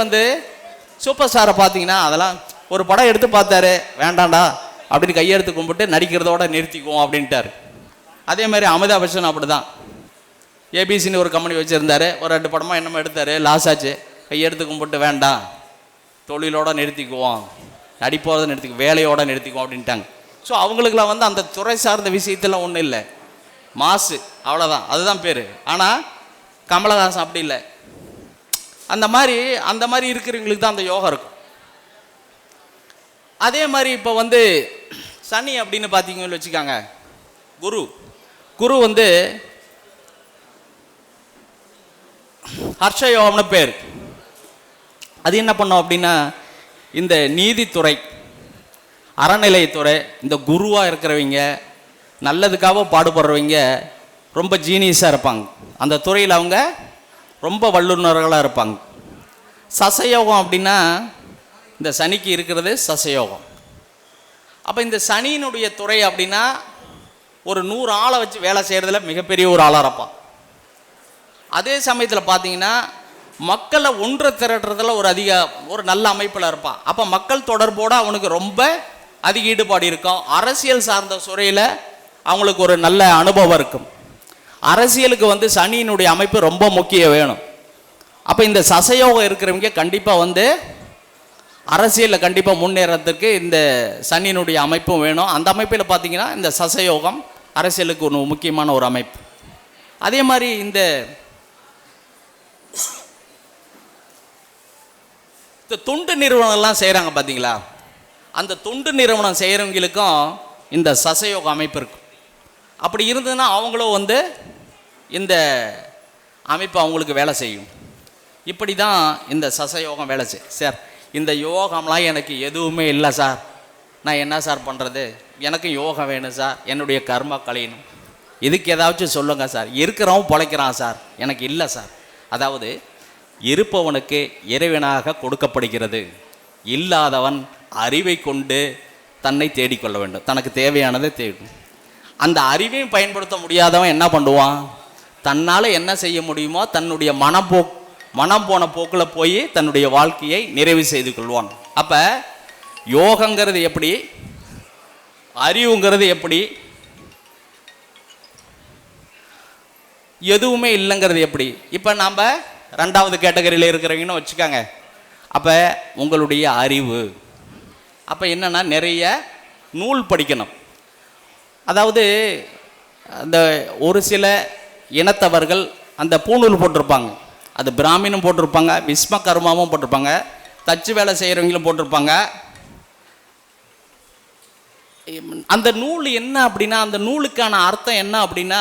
சூப்பர் ஸ்டாரை பார்த்தீங்கன்னா அதெல்லாம் ஒரு படம் எடுத்து பார்த்தாரு, வேண்டாண்டா அப்படின்னு கையெடுத்து கும்பிட்டு நடிக்கிறதோட நிறுத்திக்குவோம் அப்படின்ட்டார். அதே மாதிரி அமிதாப் பச்சன் அப்படி தான். ஏபிசின்னு ஒரு கம்பெனி வச்சுருந்தார், ஒரு 2 படமாக என்னமோ எடுத்தார், லாஸ் ஆச்சு. கையெடுத்து கும்பிட்டு வேண்டாம், தொழிலோடு நிறுத்திக்குவோம், நடிப்போதை நிறுத்திக்குவோம், வேலையோடு நிறுத்திக்குவோம் அப்படின்ட்டாங்க. ஸோ அவங்களுக்குலாம் அந்த துறை சார்ந்த விஷயத்தெல்லாம் ஒன்றும் இல்லை, மாசு அவ்வளோதான், அதுதான் பேர். ஆனால் கமலஹாசன் அப்படி இல்லை. அந்த மாதிரி இருக்கிறவங்களுக்கு தான் அந்த யோகம் இருக்கும். அதே மாதிரி இப்போ சனி அப்படின்னு பார்த்தீங்கன்னு வச்சுக்காங்க, குரு ஹர்ஷயோகம்னு பேர். அது என்ன பண்ணோம் அப்படின்னா, இந்த நீதித்துறை, அறநிலையத்துறை, இந்த குருவாக இருக்கிறவங்க, நல்லதுக்காக பாடுபடுறவங்க ரொம்ப ஜீனியஸாக இருப்பாங்க. அந்த துறையில் அவங்க ரொம்ப வல்லுநர்களாக இருப்பாங்க. சசயோகம் அப்படின்னா இந்த சனிக்கு இருக்கிறது சசயோகம். அப்போ இந்த சனியினுடைய துறை அப்படின்னா ஒரு 100 ஆளை வச்சு வேலை செய்கிறதுல மிகப்பெரிய ஒரு ஆளாக இருப்பான். அதே சமயத்தில் பார்த்தீங்கன்னா மக்களை ஒன்று திரட்டுறதுல ஒரு நல்ல அமைப்பில் இருப்பான். அப்போ மக்கள் தொடர்போடு அவனுக்கு ரொம்ப அதிக ஈடுபாடு இருக்கும். அரசியல் சார்ந்த துறையில் அவங்களுக்கு ஒரு நல்ல அனுபவம் இருக்கும். அரசியலுக்கு சனியினுடைய அமைப்பு ரொம்ப முக்கியம் வேணும். அப்போ இந்த சசயோகம் இருக்கிறவங்க கண்டிப்பாக அரசியலில் கண்டிப்பாக முன்னேறதுக்கு இந்த சனியினுடைய அமைப்பும் வேணும். அந்த அமைப்பில் பார்த்தீங்கன்னா இந்த சசயோகம் அரசியலுக்கு ஒரு முக்கியமான ஒரு அமைப்பு. அதே மாதிரி இந்த தொண்டு நிறுவனம்லாம் செய்கிறாங்க பார்த்தீங்களா, அந்த தொண்டு நிறுவனம் செய்கிறவங்களுக்கும் இந்த சசயோக அமைப்பு இருக்கும். அப்படி இருந்ததுன்னா அவங்களும் இந்த அமைப்பு அவங்களுக்கு வேலை செய்யும். இப்படி தான் இந்த சசயோகம் வேலை செய்யும். சார் இந்த யோகம்லாம் எனக்கு எதுவுமே இல்லை சார், நான் என்ன சார் பண்ணுறது, எனக்கு யோகம் வேணும் சார், என்னுடைய கர்மா களையணும், இதுக்கு ஏதாச்சும் சொல்லுங்கள் சார், இருக்கிறவன் பிழைக்கிறான் சார், எனக்கு இல்லை சார். அதாவது இருப்பவனுக்கு இறைவனாக கொடுக்கப்படுகிறது, இல்லாதவன் அறிவை கொண்டு தன்னை தேடிக்கொள்ள வேண்டும், தனக்கு தேவையானதை தேடும். அந்த அறிவையும் பயன்படுத்த முடியாதவன் என்ன பண்ணுவான், தன்னால் என்ன செய்ய முடியுமோ தன்னுடைய மனம் போன போக்கில் போய் தன்னுடைய வாழ்க்கையை நிறைவு செய்து கொள்வான். அப்போ யோகங்கிறது எப்படி, அறிவுங்கிறது எப்படி, எதுவுமே இல்லைங்கிறது எப்படி. இப்போ நாம் 2வது கேட்டகரியில் இருக்கிறவங்கன்னு வச்சுக்காங்க. அப்போ உங்களுடைய அறிவு அப்போ என்னென்னா நிறைய நூல் படிக்கணும். அதாவது அந்த ஒரு சில இனத்தவர்கள் அந்த பூநூல் போட்டிருப்பாங்க, அது பிராமினும் போட்டிருப்பாங்க, விஸ்வகர்மாவும் போட்டிருப்பாங்க, தச்சு வேலை செய்கிறவங்களும் போட்டிருப்பாங்க. அந்த நூல் என்ன அப்படின்னா, அந்த நூலுக்கான அர்த்தம் என்ன அப்படின்னா,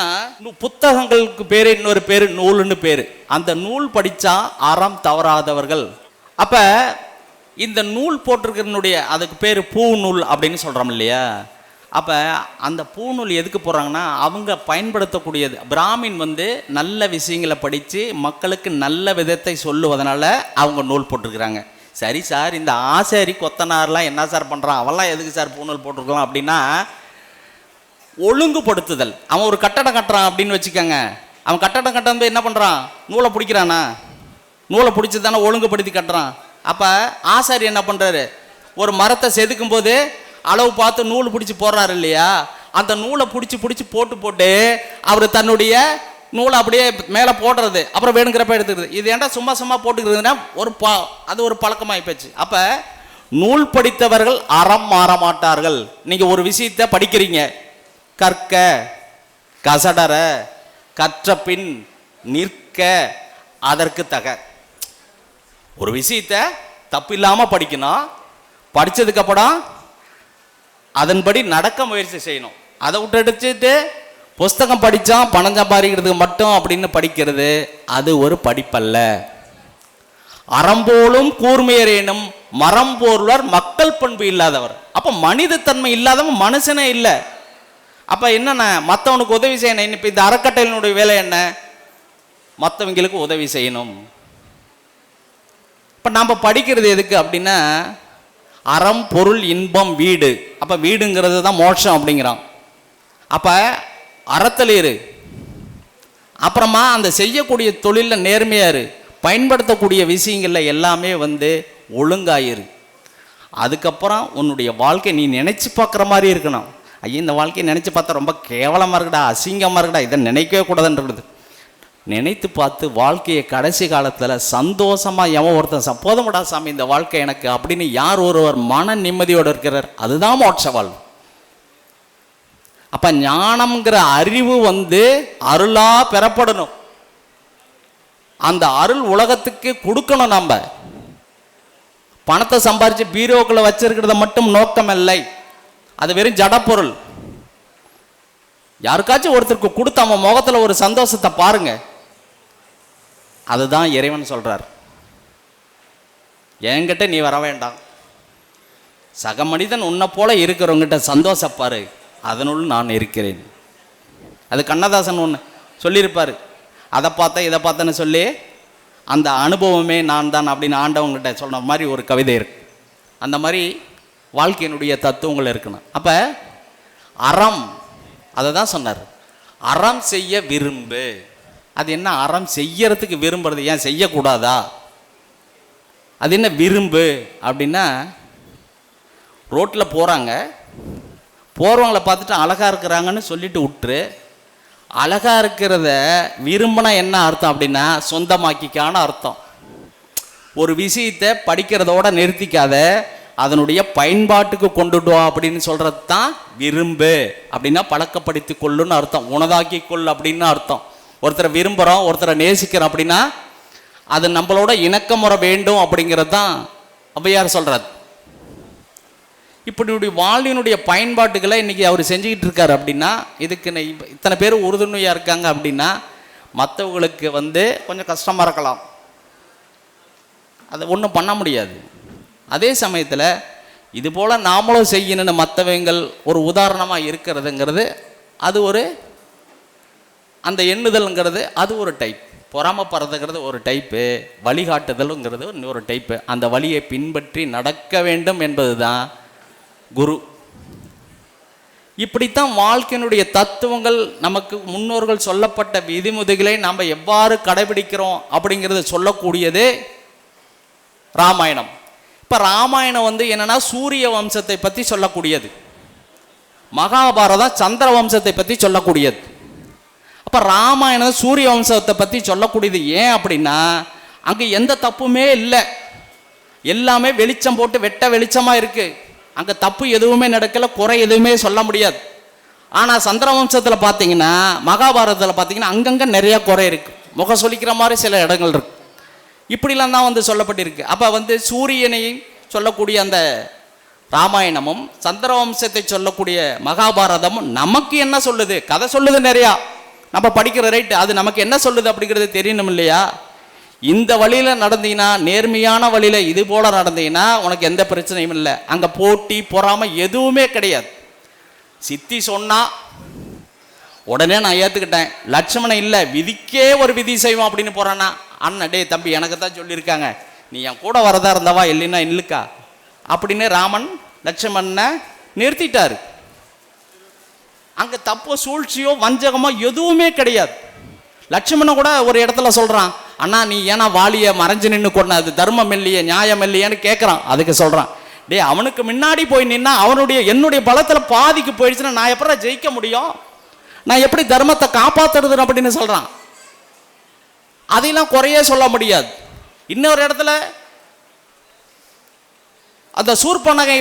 புத்தகங்களுக்கு பேர் இன்னொரு பேர் நூலுன்னு பேர். அந்த நூல் படித்தா அறம் தவறாதவர்கள். அப்போ இந்த நூல் போட்டிருக்கிறனுடைய அதுக்கு பேர் பூநூல் அப்படின்னு சொல்கிறோம் இல்லையா. அப்போ அந்த பூநூல் எதுக்கு போடுறாங்கன்னா, அவங்க பயன்படுத்தக்கூடியது. பிராமின் நல்ல விஷயங்களை படித்து மக்களுக்கு நல்ல விதத்தை சொல்லுவதனால அவங்க நூல் போட்டிருக்கிறாங்க. சரி சார், இந்த ஆசாரி கொத்தனார்லாம் என்ன சார் பண்ணுறான், அவெல்லாம் எதுக்கு சார் பூநூல் போட்டிருக்கலாம் அப்படின்னா, ஒழுங்குபடுத்துதல். அவன் ஒரு கட்டடம் கட்டுறான் அப்படின்னு வச்சுக்கோங்க, அவன் கட்டடம் கட்டுறது என்ன பண்ணுறான், நூலை பிடிக்கிறானா, நூலை பிடிச்சி தானே ஒழுங்குபடுத்தி கட்டுறான். அப்போ ஆசாரி என்ன பண்ணுறாரு, ஒரு மரத்தை செதுக்கும் போது அளவு பார்த்து நூல் பிடிச்சி போடுறாரு இல்லையா, அந்த நூலை பிடிச்சி போட்டு அவர் தன்னுடைய நூலை அப்படியே மேலே போடுறது, அப்புறம் வேணுங்கிறப்ப எடுத்துக்கிறது. இது ஏன்டா சும்மா போட்டுக்கிறதுனா அது ஒரு பழக்கமாகி போச்சு. அப்போ நூல் படித்தவர்கள் அறம் மாற மாட்டார்கள். நீங்கள் ஒரு விஷயத்தை படிக்கிறீங்க, கற்க கசடர கற்ற பின் நிற்க அதற்கு தக. ஒரு விஷயத்தை தப்பு இல்லாமல் படிக்கணும், படித்ததுக்கப்புறம் அதன்படி நடக்க முயற்சி செய்யணும். அதை விட்டுட்டு புஸ்தகம் படித்தான் பணம் சம்பாதிக்கிறதுக்கு மட்டும் அப்படின்னு படிக்கிறது அது ஒரு படிப்பல்ல. அறம்போலும் கூர்மையரேனும் மரம் போர்வர் மக்கள் பண்பு இல்லாதவர். அப்போ மனிதத்தன்மை இல்லாதவன் மனுஷனே இல்லை. அப்போ என்னென்ன, மற்றவனுக்கு உதவி செய்யணும். இப்போ இந்த அறக்கட்டளையினுடைய வேலை என்ன, மற்றவங்களுக்கு உதவி செய்யணும். இப்போ நாம் படிக்கிறது எதுக்கு அப்படின்னா, அறம் பொருள் இன்பம் வீடு. அப்போ வீடுங்கிறது தான் மோட்சம் அப்படிங்கிறான். அப்போ அறத்தில் இரு, அப்புறமா அந்த செய்யக்கூடிய தொழிலில் நேர்மையாரு, பயன்படுத்தக்கூடிய விஷயங்களில் எல்லாமே ஒழுங்காயிரு. அதுக்கப்புறம் உன்னுடைய வாழ்க்கை நீ நினச்சி பார்க்குற மாதிரி இருக்கணும். ஐயா இந்த வாழ்க்கையை நினச்சி பார்த்தா ரொம்ப கேவலமாக இருக்குடா, அசிங்கமாக இருக்குடா, இதை நினைக்கவே கூடாதுன்றது. நினைத்து பார்த்து வாழ்க்கையை கடைசி காலத்தில் சந்தோஷமாக எவன் ஒருத்தன் போதும்டா சாமி இந்த வாழ்க்கை எனக்கு அப்படின்னு யார் ஒருவர் மன நிம்மதியோடு இருக்கிறார், அதுதான் மோட்ச வாழ்வு. அப்போ ஞானம்ங்கிற அறிவு அருளா பெறப்படணும். அந்த அருள் உலகத்துக்கு கொடுக்கணும். நம்ம பணத்தை சம்பாரித்து பீரோக்களை வச்சிருக்கிறத மட்டும் நோக்கம் இல்லை, அது வெறும் ஜடப்பொருள். யாருக்காச்சும் ஒருத்தருக்கு கொடுத்து அவன் முகத்தில் ஒரு சந்தோஷத்தை பாருங்க, அதுதான் இறைவன் சொல்றார். என்கிட்ட நீ வர வேண்டாம், சக மனிதன் உன்னை போல இருக்கிறவங்கிட்ட சந்தோஷப்பாரு, அதனுள் நான் இருக்கிறேன். அது கண்ணதாசன் ஒன்று சொல்லியிருப்பார். அதை பார்த்தேன் இதை பார்த்தேன்னு சொல்லி அந்த அனுபவமே நான் தான் அப்படின்னு ஆண்டவங்கிட்ட சொல்கிற மாதிரி ஒரு கவிதை இருக்கு. அந்த மாதிரி வாழ்க்கையினுடைய தத்துவங்கள் இருக்கணும். அப்போ அறம் அதை தான் சொன்னார், அறம் செய்ய விரும்பு. அது என்ன அறம் செய்யறதுக்கு விரும்புறது, ஏன் செய்யக்கூடாதா? அது என்ன விரும்பு அப்படின்னா, ரோட்டில் போகிறாங்க, போகிறவங்கள பார்த்துட்டு அழகாக இருக்கிறாங்கன்னு சொல்லிட்டு விட்டுரு. அழகாக இருக்கிறத விரும்பினா என்ன அர்த்தம் அப்படின்னா சொந்தமாக்கிக்கான அர்த்தம். ஒரு விஷயத்தை படிக்கிறதோட நிறுத்திக்காத, அதனுடைய பயன்பாட்டுக்கு கொண்டுடுவா அப்படின்னு சொல்கிறது தான் விரும்பு. அப்படின்னா பழக்கப்படுத்தி கொள்ளுன்னு அர்த்தம், உனதாக்கி கொள் அப்படின்னு அர்த்தம். ஒருத்தரை விரும்புகிறோம், ஒருத்தரை நேசிக்கிறோம் அப்படின்னா அது நம்மளோட இணக்கமுறை வேண்டும் அப்படிங்கிறது தான் ஔவையார் சொல்கிறார். இப்படி வாழ்வினுடைய பயன்பாட்டுகளை இன்றைக்கி அவர் செஞ்சுக்கிட்டு இருக்கார். அப்படின்னா இதுக்கு இத்தனை பேர் உறுதுணையாக இருக்காங்க அப்படின்னா மற்றவங்களுக்கு கொஞ்சம் கஷ்டமாக இருக்கலாம், அதை ஒன்றும் பண்ண முடியாது. அதே சமயத்தில் இதுபோல் நாமளும் செய்யணும்னு மற்றவங்கள் ஒரு உதாரணமாக இருக்கிறதுங்கிறது அது ஒரு அந்த எண்ணுதல்ங்கிறது அது ஒரு டைப். பொறாமப்படுறதுங்கிறது ஒரு டைப்பு, வழிகாட்டுதலுங்கிறது இன்னொரு டைப்பு. அந்த வழியை பின்பற்றி நடக்க வேண்டும் என்பது தான் குரு. இப்படித்தான் வாழ்க்கையினுடைய தத்துவங்கள், நமக்கு முன்னோர்கள் சொல்லப்பட்ட விதிமுறைகளை நாம் எவ்வாறு கடைபிடிக்கிறோம் அப்படிங்கிறத சொல்லக்கூடியது ராமாயணம். இப்போ ராமாயணம் என்னன்னா சூரிய வம்சத்தை பற்றி சொல்லக்கூடியது, மகாபாரதம் சந்திர வம்சத்தை பற்றி சொல்லக்கூடியது. அப்போ ராமாயணம் சூரிய வம்சத்தை பற்றி சொல்லக்கூடியது. ஏன் அப்படின்னா அங்கே எந்த தப்புமே இல்லை, எல்லாமே வெளிச்சம் போட்டு வெட்ட வெளிச்சமாக இருக்குது. அங்கே தப்பு எதுவுமே நடக்கலை, குறை எதுவுமே சொல்ல முடியாது. ஆனால் சந்திர வம்சத்தில் பார்த்தீங்கன்னா, மகாபாரதத்தில் பார்த்தீங்கன்னா அங்கங்கே நிறையா குறை இருக்குது, முகம் சொல்லிக்கிற மாதிரி சில இடங்கள் இருக்குது. இப்படிலாம் தான் சொல்லப்பட்டிருக்கு. அப்போ சூரியனை சொல்லக்கூடிய அந்த ராமாயணமும் சந்திர வம்சத்தை சொல்லக்கூடிய மகாபாரதமும் நமக்கு என்ன சொல்லுது? கதை சொல்லுது நிறையா, நம்ம படிக்கிற ரைட்டு. அது நமக்கு என்ன சொல்லுது அப்படிங்கிறது தெரியணும் இல்லையா? இந்த வழியில் நடந்தீங்கன்னா, நேர்மையான வழியில் இது போல் நடந்தீங்கன்னா உனக்கு எந்த பிரச்சனையும் இல்லை. அங்கே போட்டி பொறாமை எதுவுமே கிடையாது. சித்தி சொன்னால் உடனே நான் ஏற்றுக்கிட்டேன், லட்சுமணன் இல்லை விதிக்கே ஒரு விதி செய்வோம் அப்படின்னு போகிறான்னா, அண்ணன் டே தம்பி எனக்கு தான் சொல்லியிருக்காங்க, நீ என் கூட வரதா இருந்தவா இல்லைன்னா இல்லைக்கா அப்படின்னு ராமன் லட்சுமணனை நிறுத்திட்டாரு. அங்கே தப்போ சூழ்ச்சியோ வஞ்சகமோ எதுவுமே கிடையாது. லட்சுமணன் கூட ஒரு இடத்துல சொல்கிறான், அண்ணா நீ ஏன்னா வாலியை மறைஞ்சு நின்று கொண்ட, அது தர்மம் இல்லையே நியாயம் இல்லையேன்னு கேட்குறான். அதுக்கு சொல்கிறான், டே அவனுக்கு முன்னாடி போய் நின்னா என்னுடைய பலத்தில் பாதிக்கு போயிடுச்சுன்னா நான் எப்படி ஜெயிக்க முடியும், நான் எப்படி தர்மத்தை காப்பாற்றுறது அப்படின்னு சொல்கிறான். அதையெல்லாம் குறையே சொல்ல முடியாது. இன்னொரு இடத்துல அந்த சூர்பனகை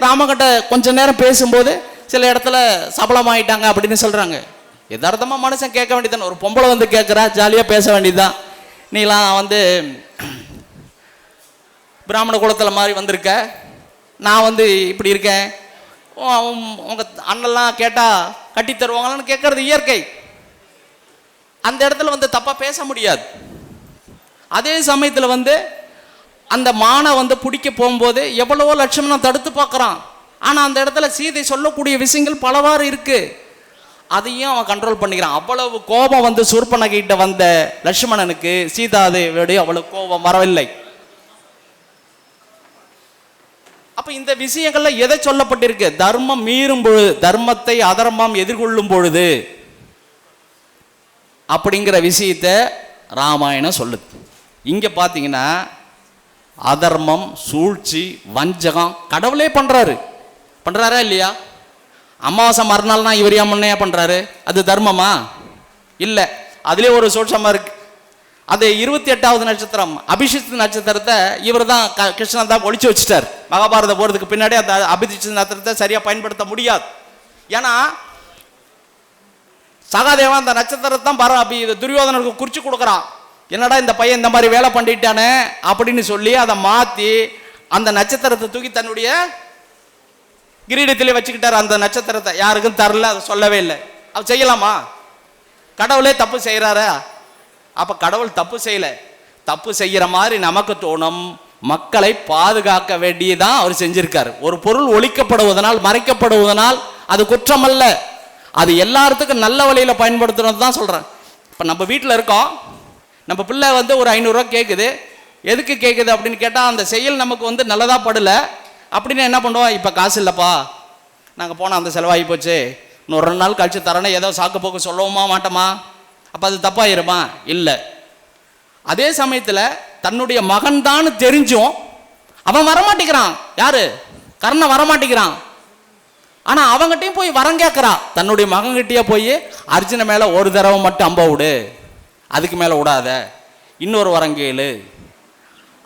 ராமகிட்ட கொஞ்ச நேரம் பேசும்போது சில இடத்துல சபலமாயிட்டாங்க அப்படின்னு சொல்கிறாங்க. யதார்த்தமாக மனுஷன் கேட்க வேண்டியதானே, ஒரு பொம்பளை கேட்குறா, ஜாலியாக பேச வேண்டியதுதான். நீலாம் பிராமண குலத்தில் மாதிரி வந்திருக்க, நான் இப்படி இருக்கேன், உங்கள் அண்ணெல்லாம் கேட்டால் கட்டி தருவாங்களான்னு கேட்கறது இயற்கை. அந்த இடத்துல தப்பாக பேச முடியாது. அதே சமயத்தில் அந்த மானை பிடிக்க போகும்போது எவ்வளவோ லட்சுமணன் தடுத்து பார்க்குறான். ஆனால் அந்த இடத்துல சீதை சொல்லக்கூடிய விஷயங்கள் பலவாறு இருக்குது, அதையும் அவன் கண்ட்ரோல் பண்ணிக்கிறான். அவ்வளவு கோபம் சூர்பனகிட்ட வந்த லட்சுமணனுக்கு சீதாதேவியோடைய அவ்வளவு கோபம் வரவில்லை. அப்போ இந்த விஷயங்கள்ல எதை சொல்லப்பட்டிருக்கு? தர்மம் மீறும் பொழுது, தர்மத்தை அதர்மம் எதிர்கொள்ளும் பொழுது அப்படிங்கிற விஷயத்தை ராமாயணம் சொல்லுது. இங்கே பார்த்தீங்கன்னா அதர்மம், சூழ்ச்சி, வஞ்சகம் கடவுளே பண்ணுறாரா இல்லையா? அமாவாசை மறுநாள்னா இவர் ஏன் முன்னையா பண்ணுறாரு? அது தர்மமா? இல்லை, அதுலேயே ஒரு சூட்சமாக இருக்கு. அது 28வது நட்சத்திரம் அபிஷித் நட்சத்திரத்தை இவர் தான் கிருஷ்ணன் தான் ஒழிச்சு வச்சுட்டார். மகாபாரதம் போகிறதுக்கு பின்னாடி அந்த அபிஷித் நட்சத்திரத்தை சரியாக பயன்படுத்த முடியாது. ஏன்னா சகாதேவன் அந்த நட்சத்திரத்தான் துரியோதனனுக்கு குறிச்சு கொடுக்குறான். என்னடா இந்த பையன் இந்த மாதிரி வேலை பண்ணிட்டானே அப்படின்னு சொல்லி அதை மாற்றி அந்த நட்சத்திரத்தை தூக்கி தன்னுடைய கிரீடத்திலே வச்சுக்கிட்டார். அந்த நட்சத்திரத்தை யாருக்கும் தரல, அதை சொல்லவே இல்லை. அது செய்யலாமா? கடவுளே தப்பு செய்கிறாரா? அப்போ கடவுள் தப்பு செய்யலை. தப்பு செய்கிற மாதிரி நமக்கு தோணும். மக்களை பாதுகாக்க வேண்டியதான் அவர் செஞ்சிருக்காரு. ஒரு பொருள் ஒழிக்கப்படுவதனால், மறைக்கப்படுவதனால் அது குற்றம் அல்ல, அது எல்லாத்துக்கும் நல்ல வழியில் பயன்படுத்துறது தான் சொல்கிறேன். இப்போ நம்ம வீட்டில் இருக்கோம், நம்ம பிள்ளை ஒரு 500 ரூபா கேட்குது. எதுக்கு கேட்குது அப்படின்னு கேட்டால் அந்த செயல் நமக்கு நல்லதாக படலை, அப்படின்னு என்ன பண்ணுவோம், இப்போ காசு இல்லைப்பா, நாங்கள் போனால் அந்த செலவாகி போச்சு, இன்னும் 2 நாள் கழிச்சு தரேன்னு ஏதோ சாக்கு போக்கு சொல்லவுமா மாட்டோமா? அப்போ அது தப்பாயிருமா? இல்லை. அதே சமயத்தில் தன்னுடைய மகன் தான் தெரிஞ்சும் அவன் வரமாட்டேங்கிறான். யாரு? கர்ணன் வரமாட்டேங்கிறான். ஆனா அவங்ககிட்டயும் போய் வரம் கேட்கிறா. தன்னுடைய மகன்கிட்டயே போய் அர்ஜுன மேல ஒரு தடவை மட்டும் அம்ப விடு, அதுக்கு மேல விடாத, இன்னொரு வரம் கேளு,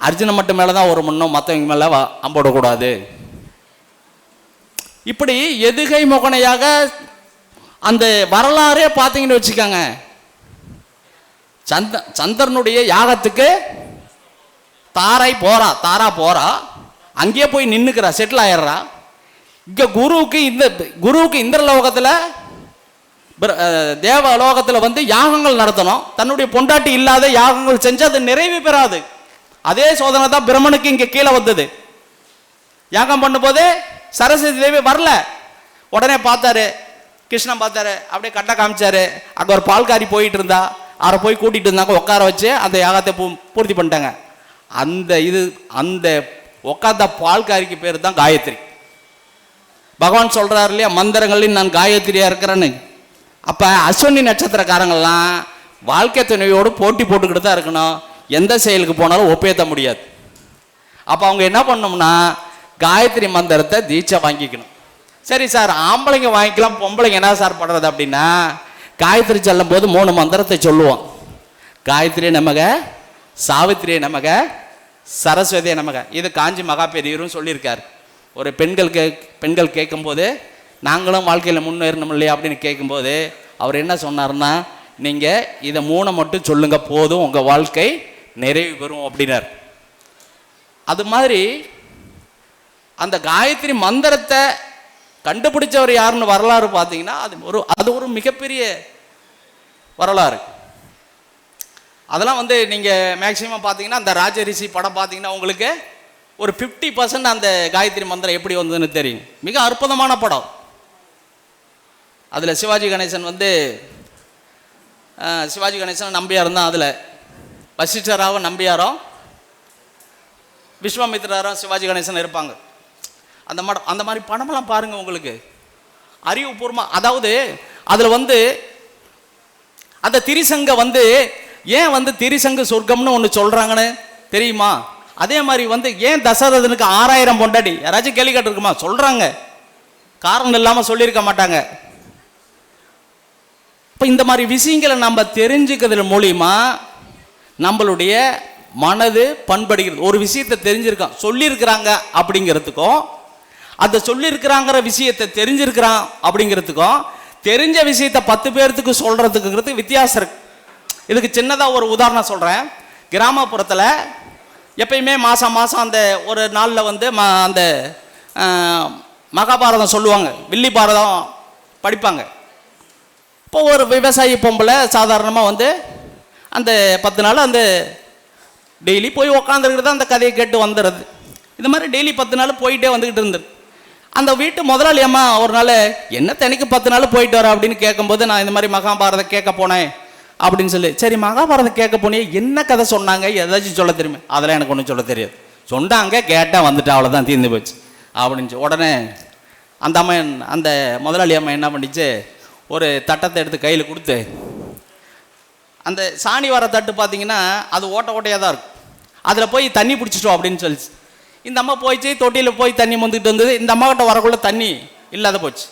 அர்ஜுன மட்டும் மேலதான் ஒரு முன்னும், மற்றவங்க மேல அம்ப விடக்கூடாது. இப்படி எதுகை முகனையாக அந்த வரலாறே பார்த்தீங்கன்னு வச்சுக்கோங்க. சந்திரனுடைய யாகத்துக்கு தாரா போறா, அங்கேயே போய் நின்னுக்கிறா, செட்டில் ஆயிடுறா. இங்க குருவுக்கு இந்திரலோகத்துல தேவலோகத்துல வந்து யாகங்கள் நடத்தணும். தன்னுடைய பொண்டாட்டி இல்லாத யாகங்கள் செஞ்சு அது நிறைவு பெறாது. அதே சோதனை தான் பிரம்மனுக்கு இங்க கீழே வந்தது. யாகம் பண்ணும்போது சரஸ்வதி தேவி வரல. உடனே பார்த்தாரு, கிருஷ்ணன் பார்த்தாரு, அப்படியே கட்ட காமிச்சாரு. அங்க ஒரு பால்காரி போயிட்டு இருந்தா, அவரை போய் கூட்டிட்டு இருந்தாங்க, உட்கார வச்சு அந்த யாகத்தை பூர்த்தி பண்ணிட்டாங்க. அந்த உட்கார்ந்த பால்காரிக்கு பேர் தான் காயத்ரி. பகவான் சொல்றாரு இல்லையா, மந்திரங்களில் நான் காயத்ரியா இருக்கிறேன்னு. அப்ப அஸ்வினி நட்சத்திரக்காரங்கள்லாம் வாழ்க்கை துணையோடு போட்டி போட்டுக்கிட்டு தான் இருக்கணும். எந்த செயலுக்கு போனாலும் ஒப்பேற்ற முடியாது. அப்ப அவங்க என்ன பண்ணோம்னா காயத்ரி மந்திரத்தை தீட்சை வாங்கிக்கணும். சரி சார், ஆம்பளைங்க வாங்கிக்கலாம், பொம்பளைங்க என்ன சார் பண்றது அப்படின்னா, காயத்ரி சொல்லும் போது 3 மந்திரத்தை சொல்லுவோம். காயத்ரி நமக, சாவித்திரியை நமக, சரஸ்வதியை நமக. இது காஞ்சி மகா பெரியவரும் சொல்லியிருக்காரு. ஒரு பெண்கள் கேட்கும்போது நாங்களும் வாழ்க்கையில் முன்னேறணும் இல்லையா அப்படின்னு கேட்கும்போது அவர் என்ன சொன்னார்னா, நீங்கள் இதை 3 மட்டும் சொல்லுங்க போதும், உங்கள் வாழ்க்கை நிறைவு பெறும் அப்படின்னார். அது மாதிரி அந்த காயத்ரி மந்திரத்தை கண்டுபிடிச்சவர் யாருன்னு வரலாறு பார்த்தீங்கன்னா அது ஒரு மிகப்பெரிய வரலாறு. அதெல்லாம் வந்து நீங்கள் மேக்சிமம் பார்த்தீங்கன்னா அந்த ராஜரிஷி படம் பார்த்தீங்கன்னா உங்களுக்கு ஒரு 50% அந்த காயத்ரி மந்திரம் எப்படி வந்ததுன்னு தெரியும். மிக அற்புதமான படம். அதில் சிவாஜி கணேசன் நம்பியாரும் தான். அதில் வசிஷ்டராவும் நம்பியாரும் விஸ்வாமித்ராரும் சிவாஜி கணேசன் இருப்பாங்க. அந்த மாதிரி படமெல்லாம் பாருங்கள், உங்களுக்கு அறிவுபூர்வமாக. அதாவது அதில் வந்து அந்த திரிசங்க ஏன் திரிசங்க சொர்க்கம்னு ஒன்று சொல்கிறாங்கன்னு தெரியுமா? அதே மாதிரி ஏன் தசரதனுக்கு 6000 பொண்டாட்டி யாராச்சும் கேள்வி கேட்டிருக்குமா? சொல்கிறாங்க, காரணம் இல்லாமல் சொல்லியிருக்க மாட்டாங்க. இப்போ இந்த மாதிரி விஷயங்களை நம்ம தெரிஞ்சுக்கிறது மூலியமா நம்மளுடைய மனது பண்படுகிறது. ஒரு விஷயத்தை தெரிஞ்சிருக்கோம் சொல்லியிருக்கிறாங்க அப்படிங்கிறதுக்கும், அதை சொல்லியிருக்கிறாங்கிற விஷயத்தை தெரிஞ்சிருக்கிறான் அப்படிங்கிறதுக்கும், தெரிஞ்ச விஷயத்தை 10 பேர்த்துக்கு சொல்றதுக்குங்கிறது வித்தியாசம் இருக்கு. இதுக்கு சின்னதாக ஒரு உதாரணம் சொல்கிறேன். கிராமப்புறத்தில் எப்பயுமே மாதம் அந்த ஒரு நாளில் அந்த மகாபாரதம் சொல்லுவாங்க, வில்லி பாரதம் படிப்பாங்க. இப்போ ஒரு விவசாயி பொம்பளை சாதாரணமாக அந்த 10 நாள் அந்த டெய்லி போய் உக்காந்துருக்கிறது, அந்த கதையை கேட்டு வந்துடுறது. இந்த மாதிரி டெய்லி 10 நாள் போயிட்டே வந்துக்கிட்டு இருந்தது. அந்த வீட்டு முதலாளி அம்மா ஒரு நாள் என்ன தனிக்கு 10 நாள் போயிட்டு வர அப்படின்னு கேட்கும்போது, நான் இந்த மாதிரி மகாபாரதம் கேட்க போனேன் அப்படின்னு சொல்லி. சரி, மகாபாரதம் கேட்க போனே, என்ன கதை சொன்னாங்க, ஏதாச்சும் சொல்ல தெரியுமே? அதெல்லாம் எனக்கு ஒன்றும் சொல்ல தெரியாது. சொன்னாங்க, கேட்டால் வந்துட்டு அவ்வளோதான், தீர்ந்து போச்சு அப்படின்னு. உடனே அந்த முதலாளி அம்மா என்ன பண்ணிச்சு, ஒரு தட்டத்தை எடுத்து கையில் கொடுத்து, அந்த சாணி வர தட்டு பார்த்தீங்கன்னா அது ஓட்டையாக தான் இருக்கும், அதில் போய் தண்ணி பிடிச்சிட்டோம் அப்படின்னு சொல்லிச்சு. இந்த அம்மா போயிடுச்சு, தொட்டியில் போய் தண்ணி வந்துக்கிட்டு வந்தது. இந்த அம்மா கிட்ட வரக்குள்ள தண்ணி இல்லாத போச்சு.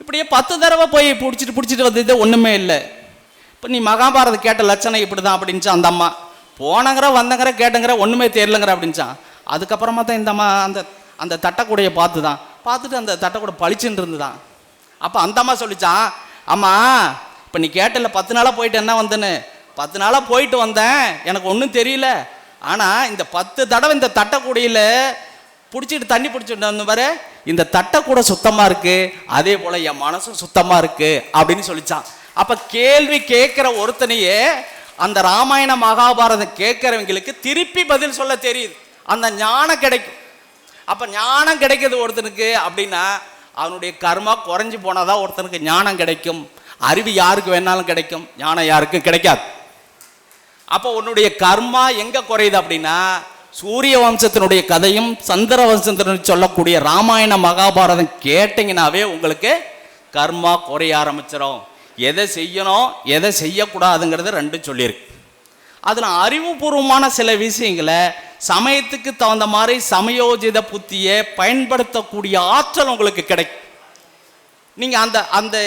இப்படியே 10 தடவை போய் பிடிச்சிட்டு வந்தது, ஒன்றுமே இல்லை. இப்போ நீ மகாபாரதம் கேட்ட லட்சணம் இப்படி தான் அப்படின்ச்சு அந்த அம்மா. போனங்கிற வந்தங்கிற கேட்டங்கிற ஒன்றுமே தெரியலங்கிற அப்படின்ச்சான். அதுக்கப்புறமா தான் இந்த அம்மா அந்த தட்டைக்கூடையை பார்த்துட்டு அந்த தட்டைக்கூடை பளிச்சுன்னு இருந்துதான். அப்போ அந்த அம்மா சொல்லிச்சான், அம்மா இப்போ நீ கேட்டல 10 நாளாக போயிட்டு என்ன வந்தேன்னு. 10 நாளாக போயிட்டு வந்தேன், எனக்கு ஒன்றும் தெரியல. ஆனால் இந்த 10 தடவை இந்த தட்டைக்கூடையில் பிடிச்சிட்டு தண்ணி பிடிச்சிட்டு வந்து பாரு, இந்த தட்டைக்கூடை சுத்தமாக இருக்குது, அதே போல் என் மனசும் சுத்தமாக இருக்குது அப்படின்னு சொல்லிச்சான். அப்போ கேள்வி கேட்குற ஒருத்தனையே அந்த ராமாயண மகாபாரதம் கேட்குறவங்களுக்கு திருப்பி பதில் சொல்ல தெரியுது, அந்த ஞானம் கிடைக்கும். அப்போ ஞானம் கிடைக்கிறது ஒருத்தனுக்கு அப்படின்னா அவனுடைய கர்மா குறைஞ்சி போனாதான் ஒருத்தனுக்கு ஞானம் கிடைக்கும். அறிவு யாருக்கு வேணாலும் கிடைக்கும், ஞானம் யாருக்கும் கிடைக்காது. அப்போ உன்னுடைய கர்மா எங்கே குறையுது அப்படின்னா சூரிய வம்சத்தினுடைய கதையும் சந்திர வம்சத்தினுடைய சொல்லக்கூடிய ராமாயண மகாபாரதம் கேட்டிங்கனாவே உங்களுக்கு கர்மா குறைய ஆரம்பிச்சிடும். எதை செய்யணும் எதை செய்யக்கூடாதுங்கிறத ரெண்டும் சொல்லியிருக்கு. அதில் அறிவுபூர்வமான சில விஷயங்களை சமயத்துக்கு தகுந்த மாதிரி சமயோஜித புத்தியை பயன்படுத்தக்கூடிய ஆற்றல் உங்களுக்கு கிடைக்கும். நீங்கள் அந்த அந்த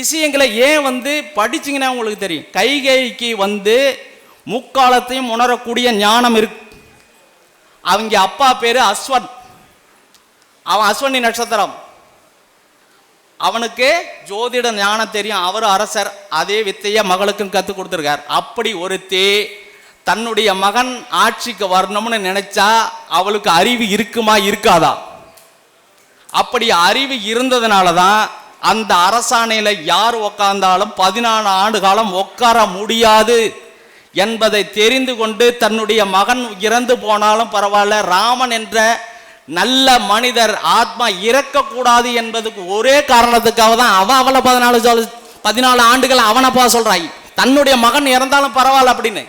விஷயங்களை ஏன் படிச்சிங்கன்னா உங்களுக்கு தெரியும். கைகைக்கு முக்காலத்தையும் உணரக்கூடிய ஞானம் இருக்கு. அவங்க அப்பா பேர் அஸ்வன், அவன் அஸ்வனி நட்சத்திரம், அவனுக்கு ஜோதிட ஞானம் தெரியும், அவர் அரசர், அதே வித்தையை மகளுக்கும் கற்றுக் கொடுத்துருக்கார். அப்படி ஒருத்தி தன்னுடைய மகன் ஆட்சிக்கு வரணும்னு நினைச்சா அவளுக்கு அறிவு இருக்குமா இருக்காதா? அப்படி அறிவு இருந்ததுனால தான் அந்த அரசாணையில் யார் உட்கார்ந்தாலும் 14 ஆண்டு காலம் உட்கார முடியாது என்பதை தெரிந்து கொண்டு தன்னுடைய மகன் இறந்து போனாலும் பரவாயில்ல, ராமன் என்ற நல்ல மனிதர் ஆத்மா இறக்கக்கூடாது என்பதுக்கு ஒரே காரணத்துக்காக தான் அவளை 14 ஆண்டுகள் அவனப்பா சொல்றாய், தன்னுடைய மகன் இறந்தாலும் பரவாயில்ல அப்படின்னு.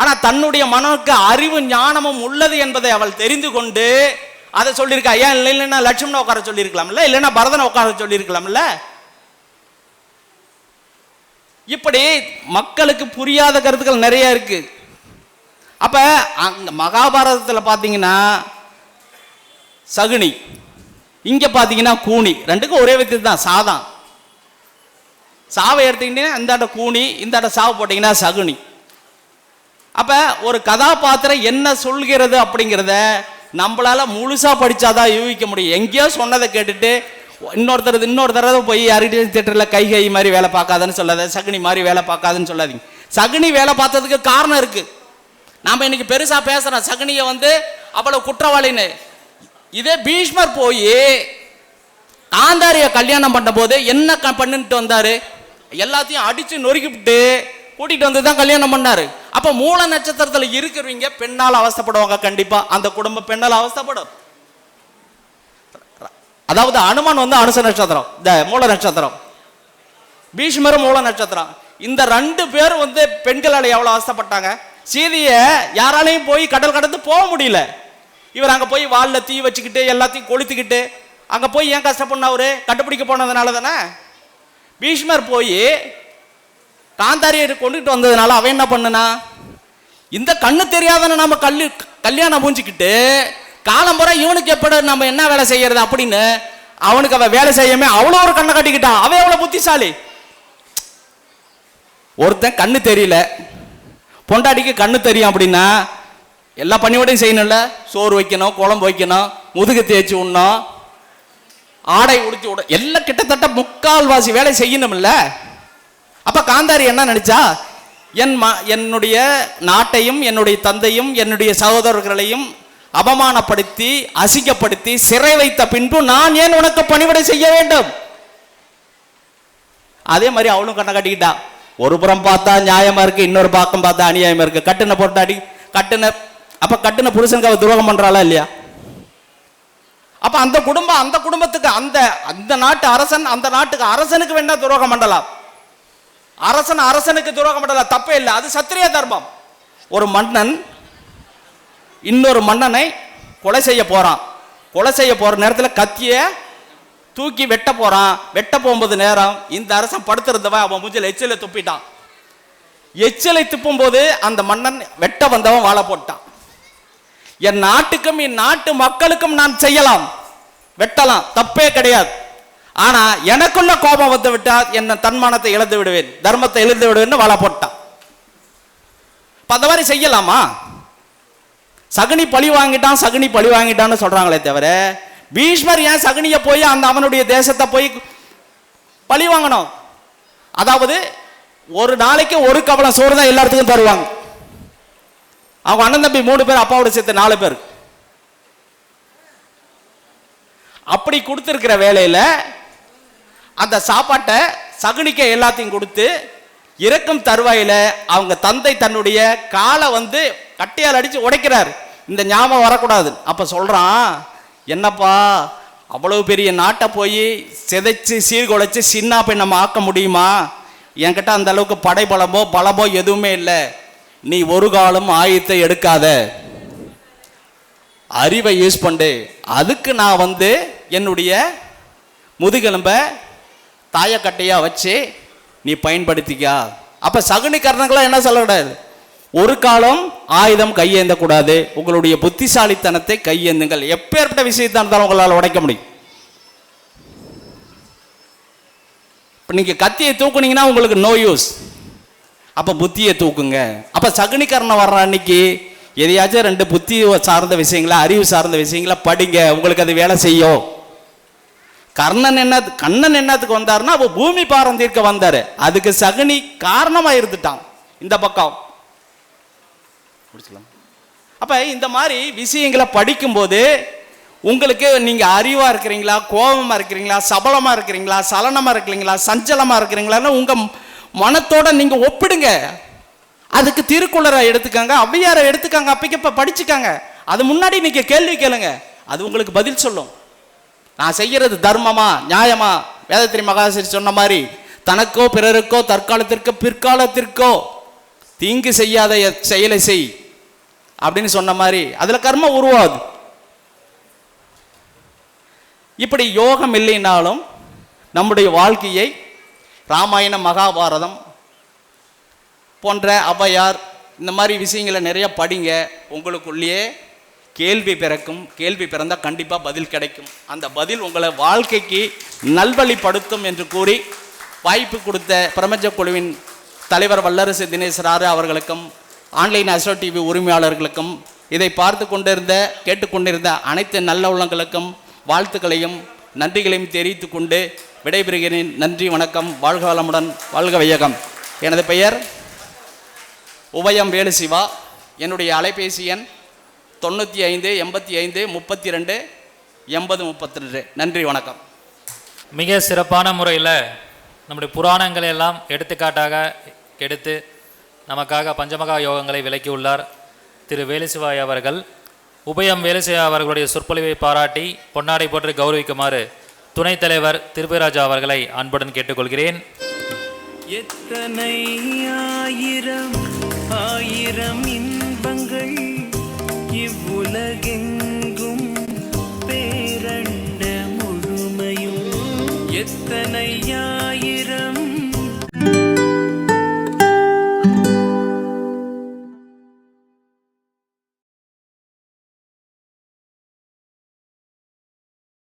ஆனால் தன்னுடைய மகனுக்கு அறிவு ஞானமும் உள்ளது என்பதை அவள் தெரிந்து கொண்டு அதை சொல்லியிருக்கா. ஏன் இல்லைன்னா லட்சுமணனை உட்கார சொல்லியிருக்கலாம்ல, இல்லைன்னா பரதனை உட்கார சொல்லியிருக்கலாம்ல. இப்படி மக்களுக்கு புரியாத கருத்துக்கள் நிறைய இருக்கு. அப்ப அங்க மகாபாரதத்தில் பார்த்தீங்கன்னா சகுனி, இங்க பார்த்தீங்கன்னா கூனி, ரெண்டுக்கும் ஒரே வித்தியாசம் தான். சாதான் சாவை எடுத்துக்கிட்டீங்கன்னா இந்த கூனி, இந்த சாவு போட்டீங்கன்னா சகுனி. அப்ப ஒரு கதாபாத்திரம் என்ன சொல்கிறது அப்படிங்கிறத நம்மளால முழுசா படிச்சாதான் யூகிக்க முடியும். எங்கேயோ சொன்னதை கேட்டுட்டு இன்னொரு தடவை போய் யார்கிட்ட தியேட்டரில் கை மாதிரி வேலை பார்க்காதுன்னு சொல்லாத, சகுனி மாதிரி வேலை பார்க்காதுன்னு சொல்லாதீங்க. சகுனி வேலை பார்த்ததுக்கு காரணம் இருக்கு. நாம இன்னைக்கு பெருசா பேசுறோம் சகுனியை அவ்வளவு குற்றவாளின்னு. இதே பீஷ்மர் போய் காந்தாரிய கல்யாணம் பண்ண போது என்ன பண்ணிட்டு வந்தாரு? எல்லாத்தையும் அடிச்சு நொறுக்கிவிட்டு கூட்டிட்டு வந்து தான் கல்யாணம் பண்ணாரு. அப்ப மூல நட்சத்திரத்தில் இருக்கிறவங்க பெண்ணால் அவஸ்தைப்படுவாங்க. கண்டிப்பா அந்த குடும்பம் பெண்ணால் அவஸ்தைப்படும். அதாவது அனுமன் அனுச நட்சத்திரம், இந்த மூல நட்சத்திரம், பீஷ்மர் மூல நட்சத்திரம். இந்த 2 பேர் பெண்களால் எவ்வளவு அவஸ்தைப்பட்டாங்க. சீதைய யாராலையும் போய் கடல் கடந்து போக முடியல. இவர் அங்க போய் வால்ல தீ வச்சுக்கிட்டு எல்லாத்தையும் கொளுத்துக்கிட்டு அங்க போய் ஏன் கஷ்டப்படணும்? அவரு கண்டுபிடிக்க போனதுனால தானே. பீஷ்மர் போய் காந்தாரியை கொண்டுட்டு வந்ததுனால அவன் என்ன பண்ணுனா, இந்த கண்ணு தெரியாதன நம்ம கல்யாணம் மூஞ்சிக்கிட்டு காலம்புற இவனுக்கு எப்படி நம்ம என்ன வேலை செய்யறது அப்படின்னு அவனுக்கு அவ வேலை செய்யாம அவ்வளோ ஒரு கண்ணை கட்டிக்கிட்டான். அவன் எவ்வளவு புத்திசாலி. ஒருத்தன் கண்ணு தெரியல, பொண்டாட்டிக்கு கண்ணு தெரியும் அப்படின்னா எல்லா பணியோடையும் செய்யணும்ல. சோறு வைக்கணும், குழம்பு வைக்கணும், முதுகு தேய்ச்சி உண்ணணும், ஆடை உடுத்தி விட, எல்லாம் கிட்டத்தட்ட 3/4 வேலை செய்யணும்ல. அப்ப காந்தாரி என்ன நினைச்சா, என்னுடைய நாட்டையும் என்னுடைய தந்தையும் என்னுடைய சகோதரர்களையும் அவமானப்படுத்தி அசிங்கப்படுத்தி சிறை வைத்த பின்பு நான் ஏன் உனக்கு பணிவிடை செய்ய வேண்டும்? அதே மாதிரி அவளும் கண்ணை கட்டிக்கிட்டா. ஒரு புறம் பார்த்தா நியாயமா இருக்கு, இன்னொரு பக்கம் பார்த்தா அநியாயமா இருக்கு. கட்டுன புருஷனுக்கு அவ துரோகம் பண்றாளா இல்லையா? அப்ப அந்த குடும்பத்துக்கு அந்த நாட்டு அரசன் அந்த நாட்டுக்கு அரசனுக்கு வேணா துரோகம் பண்ணலாம். அரசனுக்கு துரோகம் பண்ணலாம், தப்பே இல்லை, அது சத்திரிய தர்மம். ஒரு மன்னன் இன்னொரு மன்னனை கொலை செய்ய போறான். கொலை செய்ய போற நேரத்தில் கத்திய தூக்கி வெட்ட போறான். வெட்ட போகும்போது நேரம் இந்த அரசன் படுத்திருந்தவன் அவன் மூஞ்சில எச்சிலை துப்பிட்டான். எச்சிலை துப்பும் போது அந்த மன்னன் வெட்ட வந்தவன் வாழ போட்டான். என் நாட்டுக்கும் என் நாட்டு மக்களுக்கும் நான் செய்யலாம், வெட்டலாம், தப்பே கிடையாது. ஆனா எனக்குள்ள கோபம் வந்து விட்டா என்ன தன்மானத்தை இழந்து விடுவேன், தர்மத்தை இழந்து விடுவேன் வாழ போட்டான். அந்த மாதிரி செய்யலாமா? சகுனி பழி வாங்கிட்டான்னு சொல்றாங்களே தவிர பீஷ்மர் ஏன் சகுனியை போய் அவனுடைய தேசத்தை போய் பழி வாங்கணும்? அதாவது ஒரு நாளைக்கு ஒரு கவளம் சோறு தான் எல்லாத்துக்கும் தருவாங்க. அவங்க அண்ணன் தம்பி 3 பேர், அப்பாவோட சேர்த்து 4 பேர். அப்படி கொடுத்திருக்கிற வேலையில அந்த சாப்பாட்டை சகுனிக்க எல்லாத்தையும் கொடுத்து இறக்கும் தருவாயில அவங்க தந்தை தன்னுடைய காலை கட்டையால் அடிச்சு உடைக்கிறார். இந்த ஞாபகம் வரக்கூடாது. அப்ப சொல்றான், என்னப்பா அவ்வளவு பெரிய நாட்டை போய் சிதைச்சு சீர்குலைச்சு சின்ன போய் நம்ம ஆக்க முடியுமா? என்கிட்ட அந்த அளவுக்கு படைபலமோ பலமோ எதுவுமே இல்லை. நீ ஒரு காலம் ஆயுதத்தை எடுக்காத. அறிவை யூஸ் பண்ணு, அதுக்கு நான் வந்து என்னுடைய முதுகெலும்ப தாயக்கட்டையாக வச்சு நீ பயன்படுத்திக்கா. அப்போ சகுனி கர்ணங்களாம் என்ன சொல்லக்கூடாது, ஒரு காலம் ஆயுதம் கையேந்தக்கூடாது, உங்களுடைய புத்திசாலித்தனத்தை கையேந்துங்கள். எப்பேற்பட்ட விஷயத்தான் இருந்தாலும் உங்களால் உடைக்க முடியும். இப்போ நீங்கள் கத்தியை தூக்குனீங்கன்னா உங்களுக்கு நோ யூஸ், அப்போ புத்தியை தூக்குங்க. அப்போ சகுனிகரணம் வர்ற அன்னைக்கு எதையாச்சும் 2 புத்தி சார்ந்த விஷயங்களா அறிவு சார்ந்த விஷயங்களா படிங்க, உங்களுக்கு அது வேலை செய்யும். கண்ணன் என்னத்துக்கு வந்தாருன்னா அப்போ பூமி பாரம் தீர்க்க வந்தாரு, அதுக்கு சகுனி காரணமா இருந்துட்டான். இந்த பக்கம் அப்ப இந்த மாதிரி விஷயங்களை படிக்கும்போது உங்களுக்கு நீங்க அறிவா இருக்கிறீங்களா, கோபமா இருக்கிறீங்களா, சபலமா இருக்கிறீங்களா, சலனமா இருக்கிறீங்களா, சஞ்சலமா இருக்கிறீங்களா, உங்க மனத்தோட நீங்க ஒப்பிடுங்க. அதுக்கு திருக்குறளை எடுத்துக்காங்க, ஔவையாரை எடுத்துக்காங்க, அப்ப படிச்சுக்காங்க. அது முன்னாடி நீங்க கேள்வி கேளுங்க, அது உங்களுக்கு பதில் சொல்லும். நான் செய்யறது தர்மமா நியாயமா? வேதத்திரி மகாசிரி சொன்ன மாதிரி தனக்கோ பிறருக்கோ தற்காலத்திற்கோ பிற்காலத்திற்கோ தீங்கு செய்யாத செயலை செய் அப்படின்னு சொன்ன மாதிரி அதுல கர்மம் உருவாது. இப்படி யோகம் இல்லைனாலும் நம்முடைய வாழ்க்கையை ராமாயணம் மகாபாரதம் போன்ற ஔவையார் இந்த மாதிரி விஷயங்களை நிறைய படிங்க. உங்களுக்குள்ளேயே கேள்வி பிறக்கும். கேள்வி பிறந்தால் கண்டிப்பாக பதில் கிடைக்கும். அந்த பதில் உங்களை வாழ்க்கைக்கு நல்வழிப்படுத்தும் என்று கூறி வாய்ப்பு கொடுத்த பிரபஞ்ச குழுவின் தலைவர் வல்லரசு தினேசராறு அவர்களுக்கும் ஆன்லைன் அஸ்ட்ரோ டிவி உரிமையாளர்களுக்கும் இதை பார்த்து கொண்டிருந்த கேட்டுக்கொண்டிருந்த அனைத்து நல்ல உள்ளங்களுக்கும் வாழ்த்துக்களையும் நன்றிகளையும் தெரிவித்து கொண்டு விடைபெறுகிறேன். நன்றி, வணக்கம். வாழ்க வளமுடன், வாழ்க வையகம். எனது பெயர் உபயம் வேலு சிவா. என்னுடைய அலைபேசி எண் 95 85 32 80 32. நன்றி, வணக்கம். மிக சிறப்பான முறையில் நம்முடைய புராணங்களை எல்லாம் எடுத்துக்காட்டாக எடுத்து நமக்காக பஞ்சமகா யோகங்களை விளக்கியுள்ளார் திரு வேலுசிவாய் அவர்கள். உபயம் வேலுசிவா அவர்களுடைய சொற்பொழிவை பாராட்டி பொன்னாடை போட்டு கௌரவிக்குமாறு துணைத் தலைவர் திருப்பராஜா அவர்களை அன்புடன் கேட்டுக்கொள்கிறேன். எத்தனை ஆயிரம் ஆயிரம் இன்பங்கள் இவ்வுலகெங்கும்